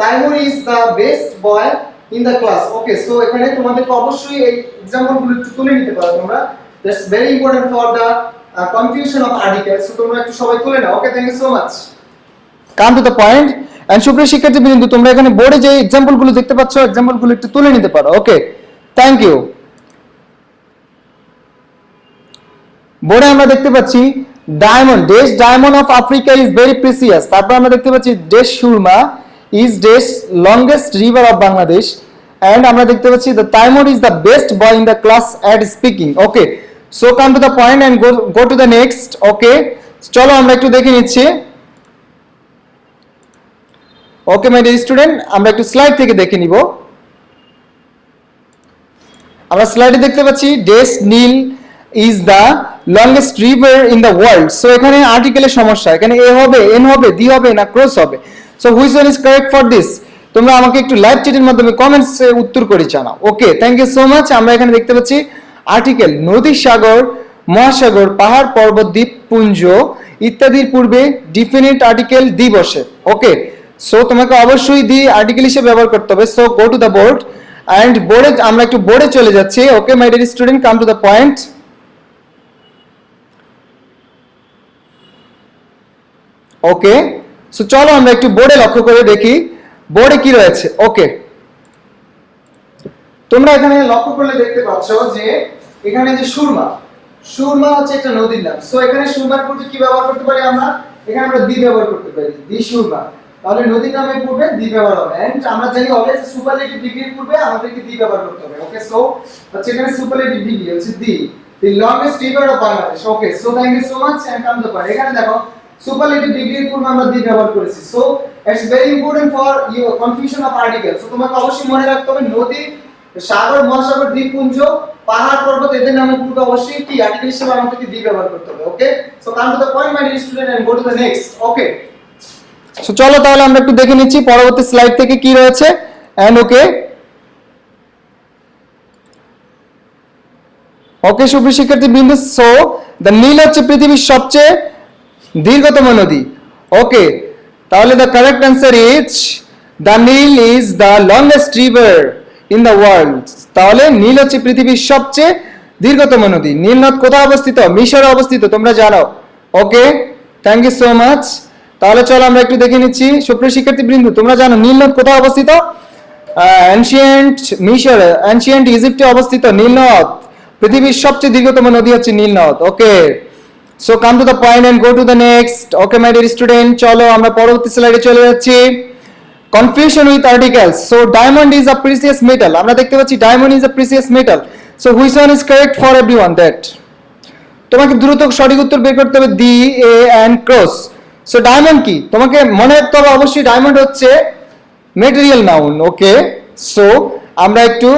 Taimur is the best boy in the class. Okay, so এখানে তোমাদেরকে অবশ্যই এই এক্সাম্পল গুলো একটু তুলে নিতে পারো তোমরা। That's very important for the confusion of articles. So তোমরা একটু সবাই তুলে নাও। Okay, thank you so much, come to the point. And সুপ্রিয় শিক্ষার্থীবৃন্দ, তোমরা এখানে বোর্ডে যে এক্সাম্পল গুলো দেখতে পাচ্ছ, এক্সাম্পল গুলো একটু তুলে নিতে পারো। Okay, thank you. বোর্ডে আমরা দেখতে পাচ্ছি diamond, the diamond of Africa is very precious. তারপর আমরা দেখতে পাচ্ছি the Surma is the longest river of Bangladesh. And আমরা দেখতে পাচ্ছি the Taimur is the best boy in the class at speaking. Okay, so come to the point and go to the next. Okay, চলো আমরা একটু দেখে নিচ্ছি। ওকে মাই ডিয়ার স্টুডেন্ট, আমরা একটু স্লাইড থেকে দেখে নিব। আমরা স্লাইডে দেখতে পাচ্ছি the Nile is the longest river in the world. So এখানে আর্টিকেলের সমস্যা, এখানে এ হবে, এন হবে, দি হবে না ক্রস হবে। So which one is correct for this? তোমরা আমাকে একটু লাইভ চ্যাটের মাধ্যমে কমেন্টসে উত্তর করে জানাও। Okay, thank you so much. আমরা এখানে দেখতে পাচ্ছি আর্টিকেল নদী, সাগর, মহাসাগর, পাহাড়, পর্বত, দ্বীপ, পুঞ্জ ইত্যাদির পূর্বে ডিফিনিট আর্টিকেল দি বসে। ওকে, সো তোমাকে অবশ্যই দি আর্টিকেল হিসেবে ব্যবহার করতে হবে। So go to the board, and বোর্ডে আমরা একটু বোর্ডে চলে যাচ্ছি। Okay my dear student, come to the point. Okay, so চলো আমরা একটু বোর্ডে লক্ষ্য করে দেখি বোর্ডে কি রয়েছে। ওকে, তোমরা এখানে লক্ষ্য করলে দেখতে পাচ্ছ যে এখানে যে সুরমা, সুরমা হচ্ছে একটা নদীর নাম। সো এখানে সুরমার পূর্বে কি ব্যবহার করতে পারি আমরা? এখানে আমরা দি ব্যবহার করতে পারি, দি সুরমা। তাহলে নদীর নামের পূর্বে দি ব্যবহার হবে। এন্ড আমরা জানি অলওয়েজ সুপারলেটিভ ডিগ্রির পূর্বে আমাদেরকে দি ব্যবহার করতে হবে। ওকে, সো হচ্ছে এখানে সুপারলেটিভ ডিগ্রি হচ্ছে the, the longest river of Bangladesh. Okay, so thank you so much and come to the point. এখানে দেখো সুপারলেটিভ ডিগ্রির পূর্বে আমরা দি ব্যবহার করেছি। So it's very important for your confusion of article. So তোমাকে অবশ্যই মনে রাখতে হবে নদী, সাগর, মহাসাগর, দ্বীপপুঞ্জ, পাহাড়, পর্বত এদের নামের পূর্বে অবশ্যই কি আর্টিকেল হিসেবে আমাদেরকে দি ব্যবহার করতে হবে। Okay, so come to the point my dear student and go to the next. Okay, so চলো তাহলে আমরা একটু দেখে নিচ্ছি পরবর্তী স্লাইড থেকে কি রয়েছে। এন্ড ওকে, ওকে সুপ্রিয় শিক্ষার্থী বিন্দু, সো দ্য নীল হচ্ছে পৃথিবীর সবচেয়ে দীর্ঘতম নদী। ওকে, তাহলে the correct answer is the Nile is the longest river in the world. তাহলে নীল হচ্ছে পৃথিবীর সবচেয়ে দীর্ঘতম নদী। নীল নদ কোথায় অবস্থিত? মিশরে অবস্থিত, তোমরা জানো। ওকে, থ্যাংক ইউ সো মাচ। তাহলে চলো আমরা একটু দেখে নিচ্ছি সুপ্রিয় শিক্ষার্থী বৃন্দ, তোমরা জানো নীল নদ কোথায় অবস্থিত? অ্যানশিয়েন্ট মিশর, অ্যানশিয়েন্ট ইজিপ্টে অবস্থিত নীল নদ। পৃথিবীর সবচেয়ে দীর্ঘতম নদী হচ্ছে নীল নদ। Okay, so come to the point and go to the next. Okay my dear student, চলো আমরা পরবর্তী স্লাইডে চলে যাচ্ছি। Confusion with articles. So diamond is a precious metal, আমরা দেখতে পাচ্ছি diamond is a precious metal. So which one is correct for everyone? That তোমাকে দ্রুত সঠিক উত্তর বের করতে হবে, the, a and cross. So diamond কি তোমাকে মনে রাখতে হবে, অবশ্যই ডায়মন্ড হচ্ছে মেটেরিয়াল নাউন। ওকে, সো আমরা একটু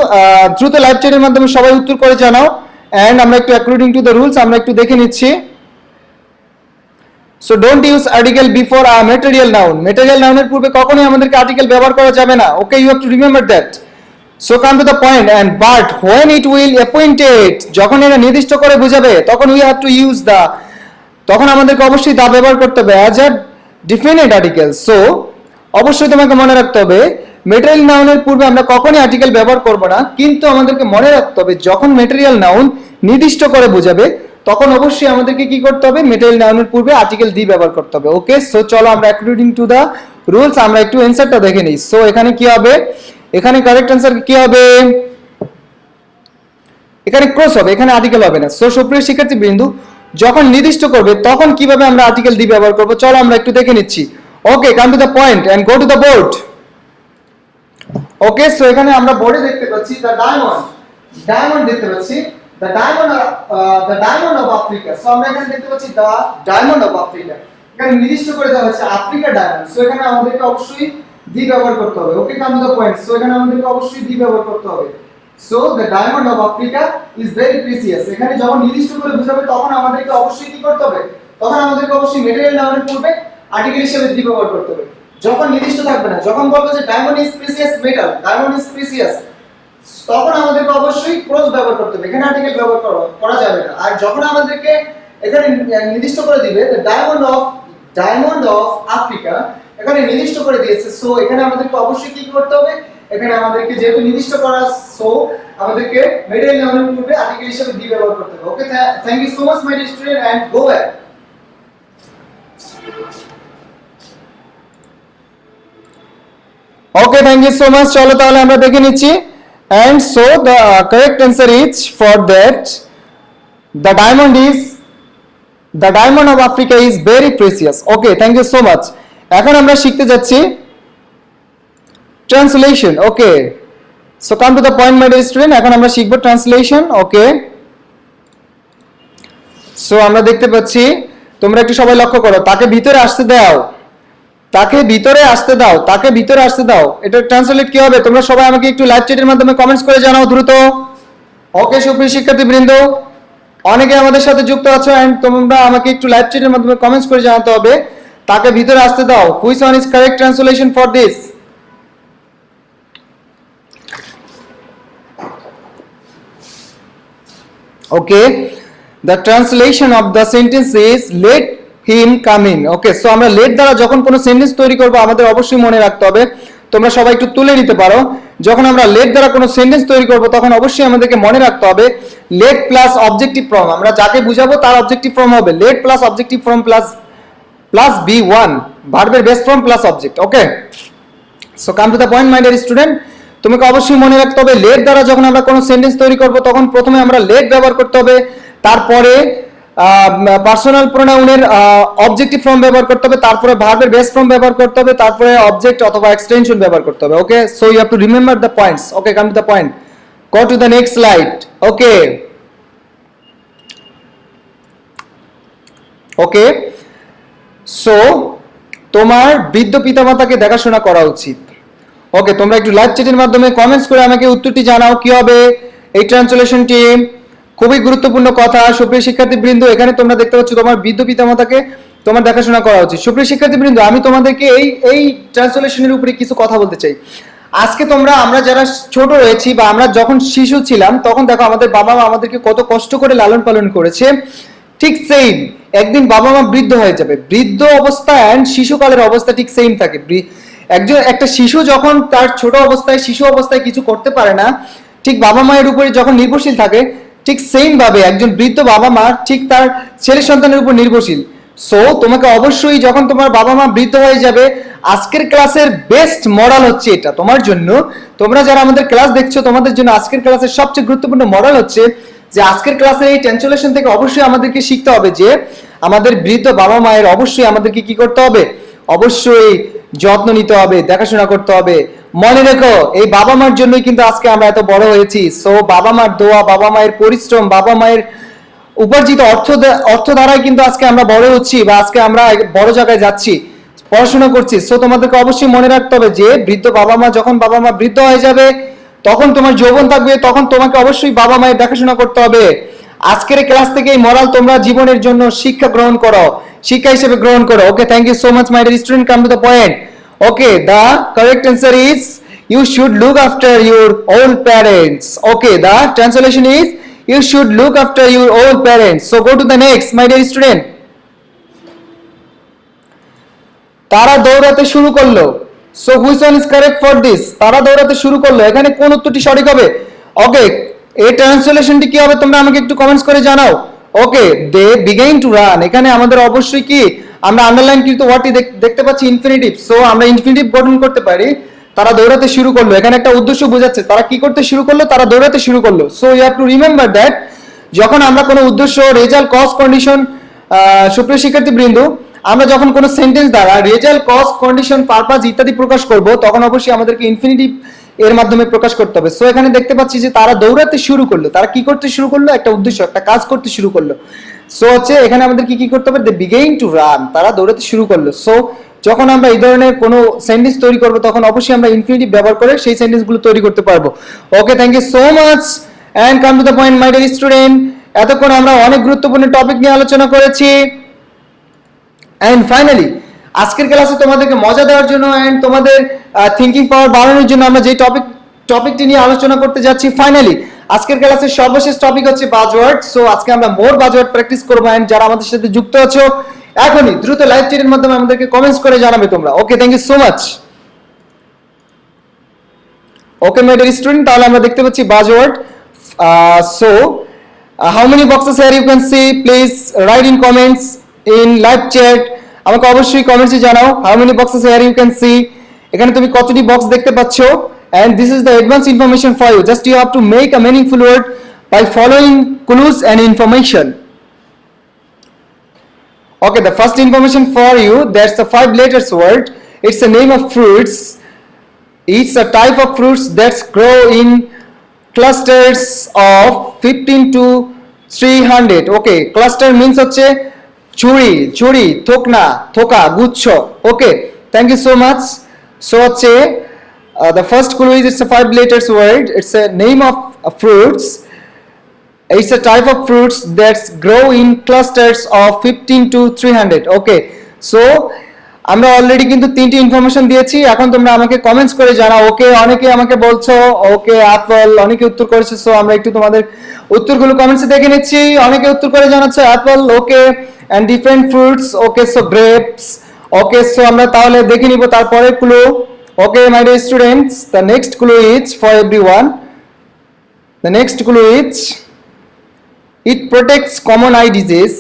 দ্রুত লাইভ চ্যাটের মাধ্যমে সবাই উত্তর করে জানাও, এন্ড আমরা একটু অ্যাকর্ডিং টু দ্য রুলস আমরা একটু দেখে নিচ্ছি। So don't use article before a material noun, material নাউনের পূর্বে কখনোই আমাদেরকে আর্টিকেল ব্যবহার করা যাবে না। Okay, you have to remember that. So come to the point and but when it will appointed, যখন এটা নির্দিষ্ট করে বোঝাবে তখন we have to use the, তখন আমাদেরকে অবশ্যই দা ব্যবহার করতে হবে as a definite article. So অবশ্যই তোমাকে মনে রাখতে হবে মেটেরিয়াল নাউনের পূর্বে আমরা কখনোই আর্টিকেল ব্যবহার করব না, কিন্তু আমাদেরকে মনে রাখতে হবে যখন মেটেরিয়াল নাউন নির্দিষ্ট করে বোঝাবে তখন অবশ্যই আমাদেরকে কি করতে হবে, মেটেরিয়াল নাউনের পূর্বে আর্টিকেল দি ব্যবহার করতে হবে। ওকে, সো চলো আমরা অ্যাকর্ডিং টু দা রুলস আমরা একটু অ্যানসারটা দেখে নিই। সো এখানে কি হবে, এখানে কারেক্ট অ্যানসার কি হবে? এখানে ক্রস হবে, এখানে আর্টিকেল হবে না। সো সুপ্রিয় শিক্ষার্থী বিন্দু, যখন নির্দিষ্ট করবে তখন কিভাবে আমরা আর্টিকেল দি ব্যবহার করব চলো আমরা একটু দেখে নিচ্ছি। Okay, come to the point and go to the board. Okay, so এখানে আমরা বোর্ডে দেখতে পাচ্ছি দ্য ডায়মন্ড, ডায়মন্ড দেখতে পাচ্ছি the diamond of Africa. So আমরা এখানে দেখতে পাচ্ছি দ্য ডায়মন্ড অফ আফ্রিকা, এখানে নির্দিষ্ট করে দেওয়া হচ্ছে আফ্রিকা ডায়মন্ড। সো এখানে আমাদেরকে অবশ্যই দি ব্যবহার করতে হবে। Okay, come to the point. So এখানে আমাদেরকে অবশ্যই দি ব্যবহার করতে হবে। So the diamond of Africa is very precious, এখানে যখন নির্দিষ্ট করে বোঝাবে তখন আমাদেরকে অবশ্যই কি করতে হবে, তখন আমাদেরকে অবশ্যই মেটেরিয়াল নাউনের পূর্বে আর্টিকেল হিসেবে দি ব্যবহার করতে হবে। যখন নির্দিষ্ট থাকবে না, যখন বলবো যে diamond is precious metal, diamond is precious, তখন আমাদেরকে অবশ্যই ক্রস ব্যবহার করতে হবে, এখানে আর্টিকেল ব্যবহার করা যাবে না। আর যখন আমাদেরকে এখানে নির্দিষ্ট করে দিবে দ্য ডায়মন্ড অফ আফ্রিকা, এখানে নির্দিষ্ট করে দিয়েছে। সো এখানে আমাদেরকে অবশ্যই কি করতে হবে, এখানে আমাদেরকে যেহেতু নির্দিষ্ট করা, সো আমাদেরকে মেটেরিয়াল নাউনের পূর্বে আর্টিকেল হিসেবে দি ব্যবহার করতে হবে। Okay, thank you so much my dear student and go back. Okay, thank you so much. চলো তাহলে আমরা দেখে নিচ্ছি। And so the correct answer is for that the diamond of Africa is very precious. Okay, thank you so much. এখন আমরা শিখতে যাচ্ছি translation. Okay, so come to the point my dear student, এখন আমরা শিখব ট্রান্সলেশন। ওকে, সো আমরা দেখতে পাচ্ছি, তোমরা একটু সবাই লক্ষ্য করো, তাকে ভিতরে আসতে দাও, তাকে ভিতরে আসতে দাও, তাকে ভিতরে আসতে দাও, এটা ট্রান্সলেট কি হবে তোমরা সবাই আমাকে একটু লাইভ চ্যাটের মাধ্যমে কমেন্টস করে জানাও দ্রুত। ওকে সুপ্রিয় শিক্ষার্থীবৃন্দ, অনেকে আমাদের সাথে যুক্ত আছো এন্ড তোমরা আমাকে একটু লাইভ চ্যাটের মাধ্যমে কমেন্টস করে জানাতে হবে তাকে ভিতরে আসতে দাও। Which one is correct translation for this? Okay, the translation of the sentence is let him come in. Okay, so আমরা লেট দ্বারা যখন কোনো সেন্টেন্স তৈরি করব আমাদের অবশ্যই মনে রাখতে হবে, তোমরা সবাই একটু তুলে নিতে পারো, যখন আমরা লেট দ্বারা কোনো সেন্টেন্স তৈরি করব তখন অবশ্যই আমাদেরকে মনে রাখতে হবে লেট প্লাস অবজেক্টিভ ফর্ম, আমরা যাকে বুঝাবো তার অবজেক্টিভ ফর্ম হবে let plus objective form plus V one, ভার্বের base form plus object. Okay, so come to the point my dear student, তোমাকে অবশ্যই মনে রাখতে হবে লেট দ্বারা যখন আমরা কোনো সেন্টেন্স তৈরি করব তখন প্রথমে আমরা লেট ব্যবহার করতে হবে, তারপরে পার্সোনাল প্রোনাউনের অবজেক্টিভ ফর্ম ব্যবহার করতে হবে, তারপরে ভার্বের বেস ফর্ম ব্যবহার করতে হবে, তারপরে অবজেক্ট অথবা এক্সটেনশন ব্যবহার করতে হবে। Okay, so you have to remember the points. Okay, come to the point, go to the next slide. Okay, okay, so তোমার বৃদ্ধ পিতামাতাকে দেখাশোনা করা উচিত। ওকে, তোমরা একটু লাইভ চ্যাটের মাধ্যমে কমেন্টস করে আমাকে উত্তরটি জানাও কি হবে এই ট্রান্সলেশনটি। খুবই গুরুত্বপূর্ণ কথা সুপ্রিয় শিক্ষার্থীবৃন্দ, এখানে তোমরা দেখতে পাচ্ছ তোমার বৃদ্ধ পিতামাতাকে তোমার দেখাশোনা করা উচিত। সুপ্রিয় শিক্ষার্থীবৃন্দ, আমি তোমাদেরকে এই ট্রান্সলেশনের উপরে কিছু কথা বলতে চাই। আজকে আমরা যারা ছোট রয়েছি বা আমরা যখন শিশু ছিলাম তখন দেখো আমাদের বাবা মা আমাদেরকে কত কষ্ট করে লালন পালন করেছে, ঠিক সেম একদিন বাবা মা বৃদ্ধ হয়ে যাবে, বৃদ্ধ অবস্থা এন্ড শিশুকালের অবস্থা ঠিক সেম থাকে। একটা শিশু যখন তার ছোট অবস্থায় শিশু অবস্থায় কিছু করতে পারে না, ঠিক বাবা মায়ের উপরে যখন নির্ভরশীল থাকে, ঠিক সেম ভাবে একজন বৃদ্ধ বাবা মা ঠিক তার ছেলে সন্তানের উপর নির্ভরশীল। সো তোমাকে অবশ্যই যখন তোমার বাবা মা বৃদ্ধ হয়ে যাবে, আজকের ক্লাসের বেস্ট মডেল হচ্ছে এটা তোমার জন্য, তোমরা যারা আমাদের ক্লাস দেখছো তোমাদের জন্য আজকের ক্লাসের সবচেয়ে গুরুত্বপূর্ণ মডেল হচ্ছে যে আজকের ক্লাসের এই ট্রান্সলেশন থেকে অবশ্যই আমাদেরকে শিখতে হবে যে আমাদের বৃদ্ধ বাবা মায়ের অবশ্যই আমাদেরকে কি করতে হবে, অবশ্যই যত্ন নিতে হবে, দেখাশোনা করতে হবে। মনে রেখো এই বাবা মার জন্যই কিন্তু আজকে আমরা এত বড় হয়েছি। সো বাবা মার দোয়া, বাবা মায়ের পরিশ্রম, বাবা মায়ের উপার্জিত অর্থ দ্বারাই কিন্তু আজকে আমরা বড় হচ্ছি বা আজকে আমরা বড় জায়গায় যাচ্ছি, পড়াশোনা করছি। সো তোমাদেরকে অবশ্যই মনে রাখতে হবে যে বৃদ্ধ বাবা মা যখন বাবা মা বৃদ্ধ হয়ে যাবে তখন তোমার যৌবন থাকবে, তখন তোমাকে অবশ্যই বাবা মায়ের দেখাশোনা করতে হবে। আজকের ক্লাস থেকে এই মরাল তোমরা জীবনের জন্য শিক্ষা গ্রহণ করো, শিক্ষা হিসেবে গ্রহণ করো। Okay, thank you so much my dear student, come to the point. Okay, the correct answer is you should look after your old parents. Okay, the translation is you should look after your old parents. So go to the next my dear student. তারা দৌড়াতে শুরু করলো। So which one is correct for this? তারা দৌড়াতে শুরু করলো, এখানে কোন উত্তরটি সঠিক হবে? ওকে, এই ট্রান্সলেশনটি কি হবে তোমরা আমাকে একটু কমেন্টস করে জানাও। ওকে, they began to run, এখানে আমাদের অবশ্যই কি আমরা আন্ডারলাইন কিন্তু ওয়ার্ডটি দেখতে পাচ্ছি ইনফিনিটিভ। সো আমরা ইনফিনিটিভ গঠন করতে পারি, তারা দৌড়াতে শুরু করলো, এখানে একটা উদ্দেশ্য বোঝাচ্ছে তারা কি করতে শুরু করলো, তারা দৌড়াতে শুরু করলো। So you have to remember that যখন আমরা কোনো উদ্দেশ্য, রেজাল্ট, কজ, কন্ডিশন, সুপ্রিয় শিক্ষার্থীবৃন্দ, আমরা যখন কোনো সেন্টেন্স দ্বারা রেজাল্ট, কজ, কন্ডিশন, পারপাস ইত্যাদি প্রকাশ করব তখন অবশ্যই আমাদেরকে ইনফিনিটিভ এর মাধ্যমে প্রকাশ করতে হবে। সো এখানে দেখতে পাচ্ছি যে তারা দৌড়াতে শুরু করলো, তারা কি করতে শুরু করলো, একটা উদ্দেশ্য, একটা কাজ করতে শুরু করলো। সো হচ্ছে এখানে আমাদের কি করতে হবে, দে বিগেইন টু রান, তারা দৌড়াতে শুরু করলো। সো যখন আমরা এই ধরনের কোনো সেন্টেন্স তৈরি করব তখন অবশ্যই আমরা ইনফিনিটিভ ব্যবহার করে সেই সেন্টেন্সগুলো তৈরি করতে পারবো। Okay, thank you so much and come to the point my dear student. এতক্ষণ আমরা অনেক গুরুত্বপূর্ণ টপিক নিয়ে আলোচনা করেছি এন্ড ফাইনালি আজকের ক্লাসে তোমাদেরকে মজা দেওয়ার জন্য এন্ড তোমাদের থিংকিং পাওয়ার বাড়ানোর জন্য আমরা যে টপিকটি নিয়ে আলোচনা করতে যাচ্ছি, ফাইনালি আজকের ক্লাসের সর্বশেষ টপিক হচ্ছে বাজওয়ার্ড। সো আজকে আমরা মোর বাজওয়ার্ড প্র্যাকটিস করবো এন্ড যারা আমাদের সাথে যুক্ত আছো এখনই দ্রুত লাইভ চ্যাটের মাধ্যমে আমাদেরকে কমেন্টস করে জানাবে তোমরা। Okay, thank you so much. Okay my dear student, তাহলে আমরা দেখতে পাচ্ছি buzzword. So how many boxes here you can see, please write in comments in live chat. আমাকে অবশ্যই কমেন্টসে জানাও how many boxes here you can see, এখানে তুমি কতটি বক্স দেখতে পাচ্ছো। And this is the advanced information for you. Just you have to make a meaningful word by following clues and information. Okay, the first information for you, that's the 5 letters word. It's a name of fruits. It's a type of fruits that grow in clusters of 15 to 300. Okay, cluster means হচ্ছে চুড়ি, থোকা, গুচ্ছ। Okay, thank you so much. So হচ্ছে the first clue is it's a 5 letters word. It's a name of fruits. It's a type of fruits that grow in clusters of 15 to 300. Okay, so আমরা already কিন্তু তিনটি information দিয়েছি, এখন তোমরা আমাকে comments করে জানাও। ওকে, অনেকে আমাকে বলছো ওকে অ্যাপল, অনেকে উত্তর করেছে, সো আমরা একটু তোমাদের উত্তরগুলো কমেন্টসে দেখে নিচ্ছি। অনেকে উত্তর করে জানাচ্ছে apple, okay, and different fruits, okay, so grapes, okay, so আমরা তাহলে দেখে নিব তারপরে clue. Okay my dear students, the next clue is for everyone, the next clue is it protects common eye disease.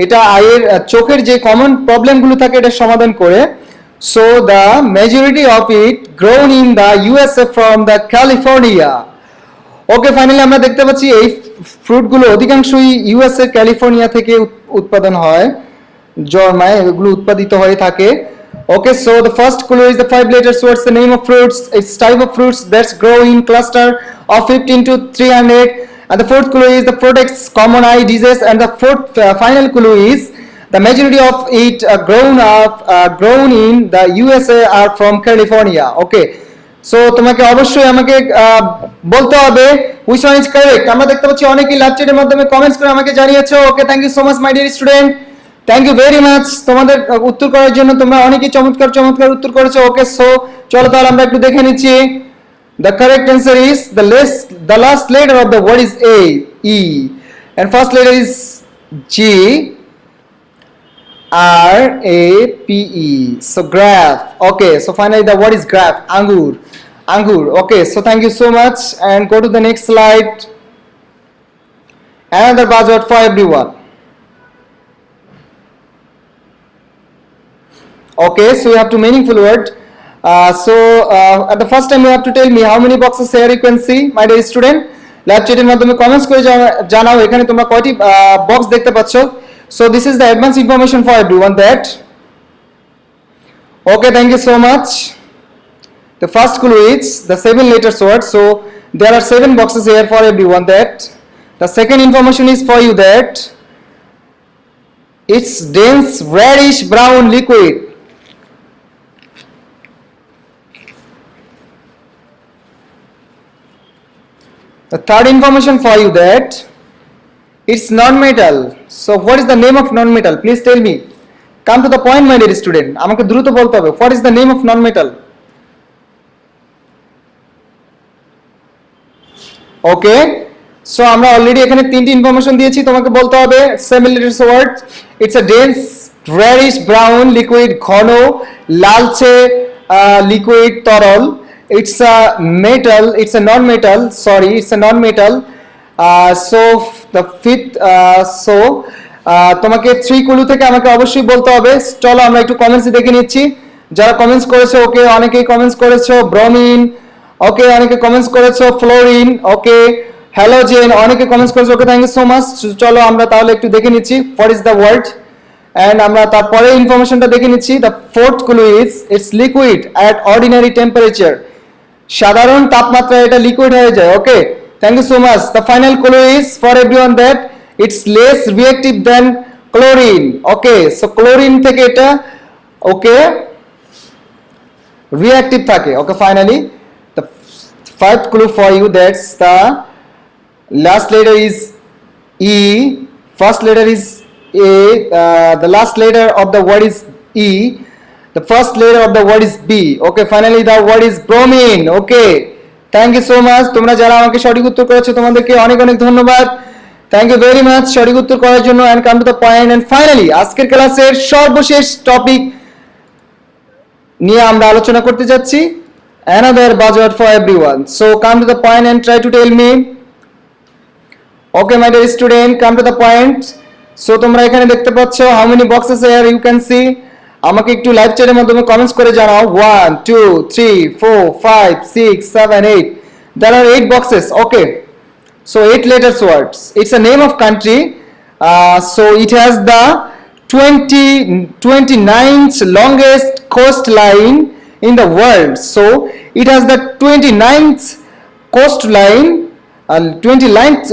এটা আইয়ের চোখের যে কমন প্রবলেমগুলো থাকে এটা সমাধান করে। So the majority of it grown in the USA from the California. Okay, finally আমরা দেখতে পাচ্ছি এই ফ্রুটগুলো অধিকাংশই ইউএসএ ক্যালিফোর্নিয়া থেকে উৎপাদন হয়, জন্মায়, এগুলো উৎপাদিত হয়ে থাকে। Okay, so the first clue is the 5 letters words, the name of fruits, its type of fruits that grow in cluster of 15 to 300. And the fourth clue is the protects common eye disease. And the fourth final clue is the majority of it grown in the USA are from California. Okay, so তোমাকে অবশ্যই আমাকে বলতে হবে which one is correct. আমরা দেখতে পাচ্ছি অনেকেই live চ্যাটের মাধ্যমে কমেন্টস করে আমাকে জানিয়েছো। Okay, thank you so much my dear student, thank you very much তোমাদের উত্তর করার জন্য। তোমরা অনেকেই চমৎকার চমৎকার উত্তর করেছো। ওকে, সো চলো তাহলে আমরা একটু দেখে নিচ্ছি। The correct answer is the last letter of the word is A, E, and first letter is G, R, A, P, E. So graph. Okay, so finally the word is graph. Angur, angur. Okay, so thank you so much, and go to the next slide. Another buzzword for everyone. Okay, so you have to meaningful word. At the first time you have to tell me how many boxes here you can see, my dear student. Live chat এর মাধ্যমে comments করে জানাও এখানে তোমরা কয়টি box দেখতে পাচ্ছো। So this is the advanced information for everyone that. Okay, thank you so much. The first clue is the 7 letters word. So there are 7 boxes here for everyone that. The second information is for you that it's dense reddish brown liquid. The third information for you that it's non-metal. So what is the name of non-metal? Please tell me. Come to the point, my dear student. আমাকে দ্রুত বলতে হবে. What is the name of non-metal? Okay. So আমরা already এখানে তিনটি information দিয়েছি, তোমাকে বলতে হবে 7 letters word. It's a dense reddish brown liquid, ঘন লালচে liquid তরল। It's a metal, it's a non-metal, sorry, it's a non-metal. So the fifth, তোমাকে 3 ক্লু থেকে আমাকে অবশ্যই বলতে হবে। চলো আমরা একটু কমেন্টস দেখে নিচ্ছি যারা কমেন্টস করেছো। ওকে, অনেকেই কমেন্টস করেছো ব্রোমিন, ওকে, অনেকে কমেন্টস করেছো ফ্লোরিন, ওকে, হ্যালোজেন, অনেকে কমেন্টস করেছো। Okay, thank you so much. চলো আমরা তাহলে একটু দেখে নিচ্ছি what is the word, and আমরা তারপরে ইনফরমেশনটা দেখে নিচ্ছি। The fourth clue is it's liquid at ordinary temperature. সাধারণ তাপমাত্রায় এটা লিকুইড হয়ে যায়। Okay, thank you so much. The final clue is for everyone that it's less reactive than chlorine. Okay, so chlorine থেকে এটা ওকে রিঅ্যাক্টিভ থাকে। Okay, finally the fifth clue for you, that's the last letter is E, first letter is A, the last letter of the word is E, the first letter of the word is B. Okay, finally the word is bromine. Okay, thank you so much. তোমরা যারা আমাকে সঠিক উত্তর করেছো তোমাদেরকে অনেক অনেক ধন্যবাদ। থ্যাংক ইউ ভেরি মাচ সঠিক উত্তর করার জন্য। And come to the point, and finally আজকের ক্লাসের সর্বশেষ টপিক নিয়ে আমরা আলোচনা করতে যাচ্ছি। Another buzzword for everyone. So come to the point and try to tell me. Okay, my dear student, come to the point. So তোমরা এখানে দেখতে পাচ্ছ how many boxes here you can see. আমাকে একটু লাইভ চ্যাটের মাধ্যমে comments করে জানাও 1 2 3 4 5 6 7 8. There are 8 boxes. Okay, so 8 letters words. It's a name of country. So it has the 29th longest coastline in the world. So it has the 29th coastline, 29th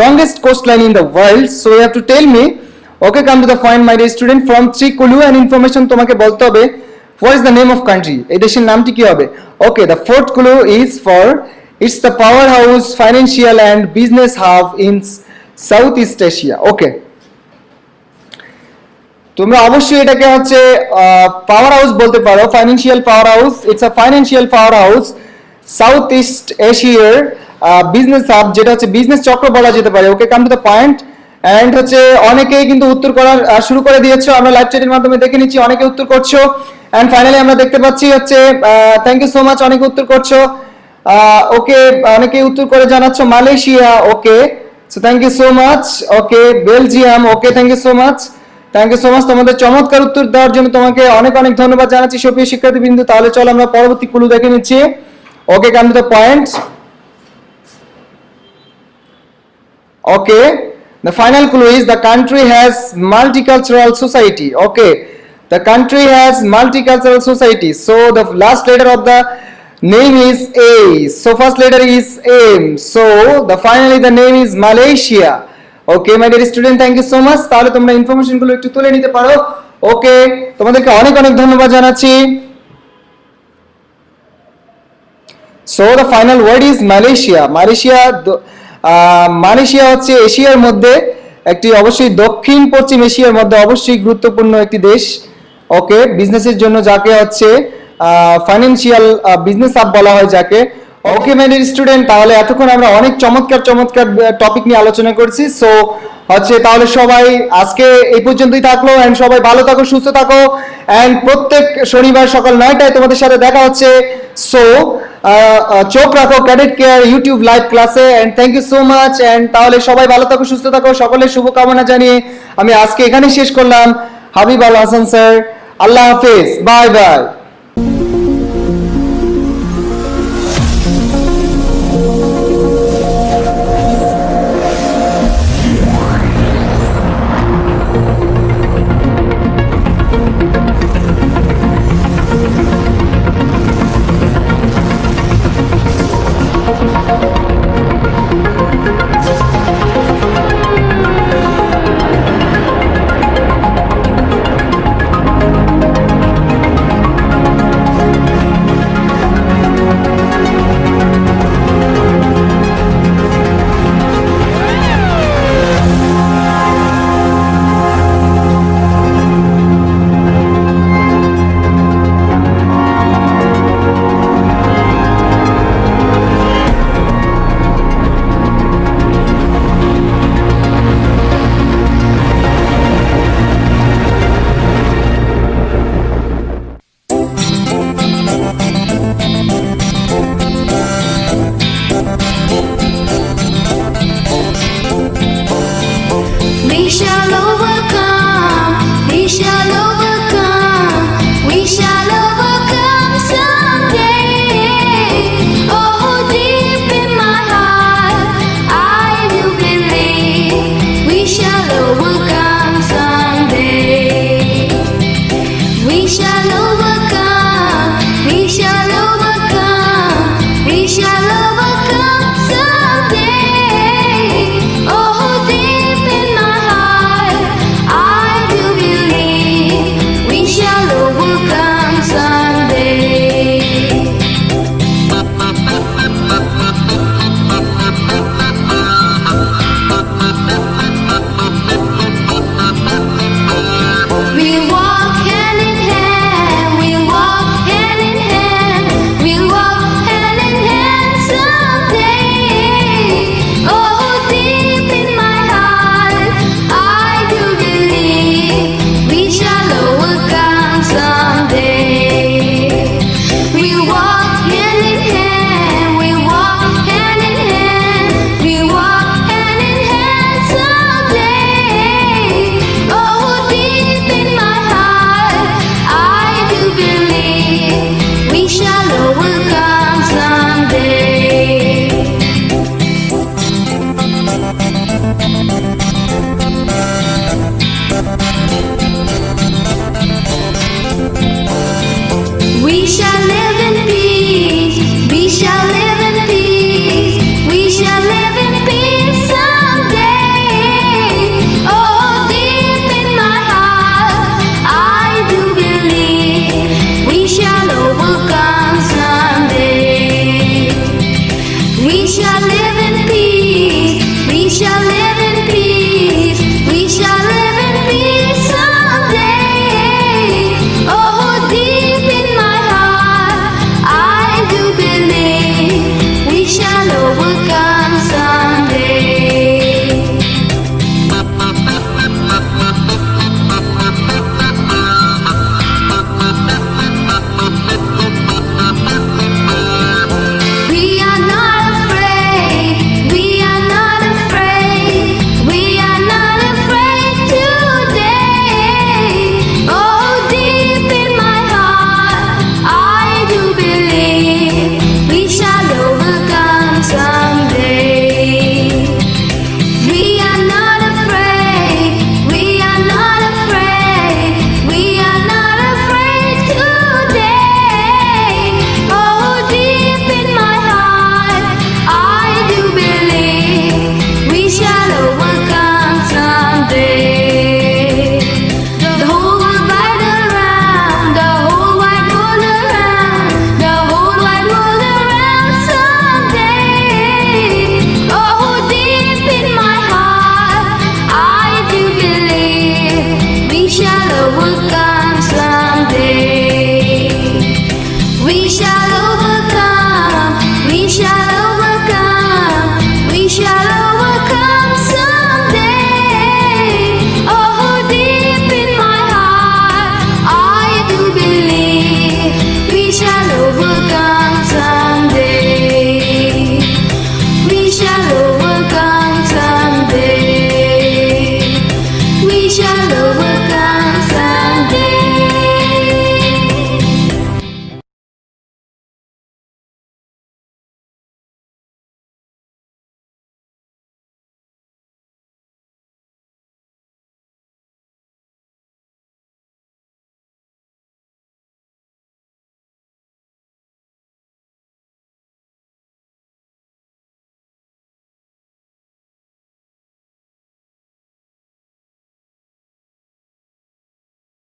longest coastline in the world. So you have to tell me. Okay, come to the point, my dear student. From 3 clue and information তোমাকে বলতে হবে what is the name of country, এই দেশের নামটি কি হবে। Okay, the fourth clue is for it's the powerhouse, financial and business hub in Southeast Asia. Okay, তোমরা অবশ্যই এটাকে হচ্ছে পাওয়ার হাউস বলতে পারো, financial power house. It's a financial power house, south east এশিয়ার বিজনেস হাব, যেটা হচ্ছে বিজনেস চক্র বলা যেতে পারে। Okay, come to the point. And হচ্ছে অনেকেই কিন্তু উত্তর করার শুরু করে দিয়েছো, আমরা লাইভ চ্যাটের মাধ্যমে দেখে নিচ্ছি, অনেকে উত্তর করছো। এন্ড ফাইনালি আমরা দেখতে পাচ্ছি হচ্ছে থ্যাংক ইউ সো মাচ, অনেকে উত্তর করছো। ওকে, অনেকে উত্তর করে জানাচ্ছ Malaysia. Okay, so thank you so much. Okay, Belgium. Okay, thank you so much, thank you so much. তোমাদের চমৎকার উত্তর দেওয়ার জন্য তোমাকে অনেক অনেক ধন্যবাদ জানাচ্ছি সুপ্রিয় শিক্ষার্থীবৃন্দ। তাহলে চলো আমরা পরবর্তী ক্লু দেখে নিচ্ছি। Okay, come to the point. Okay, the final clue is the country has multicultural society. Okay, the country has multicultural society. So the last letter of the name is A. So first letter is M. So the finally the name is Malaysia. Okay, my dear student, thank you so much. তাহলে তোমরা information গুলো একটু তুলে নিতে পারো। ওকে, তোমাদেরকে অনেক অনেক ধন্যবাদ জানাচ্ছি। So the final word is Malaysia. Malaysia হচ্ছে এশিয়ার মধ্যে একটি, অবশ্যই দক্ষিণ পশ্চিম এশিয়ার মধ্যে অবশ্যই গুরুত্বপূর্ণ একটি দেশ। ওকে, বিজনেসের জন্য যাকে হচ্ছে ফাইন্যান্সিয়াল বিজনেস হাব বলা হয় যাকে। ওকে মাই ডিয়ার স্টুডেন্ট, তাহলে এতক্ষণ আমরা অনেক চমৎকার চমৎকার টপিক নিয়ে আলোচনা করছি। সো হচ্ছে তাহলে সবাই আজকে এই পর্যন্তই থাকলো। এন্ড সবাই ভালো থাকো, সুস্থ থাকো। এন্ড প্রত্যেক শনিবার সকাল 9টায় তোমাদের সাথে দেখা হচ্ছে। সো চোখ রাখো ক্যাডেট কেয়ার ইউটিউব লাইভ ক্লাসে। And thank you so much. And তাহলে সবাই ভালো থাকো, সুস্থ থাকো, সকলের শুভকামনা জানিয়ে আমি আজকে এখানেই শেষ করলাম। হাবিব আল হাসান স্যার, আল্লাহ হাফেজ, বাই বাই।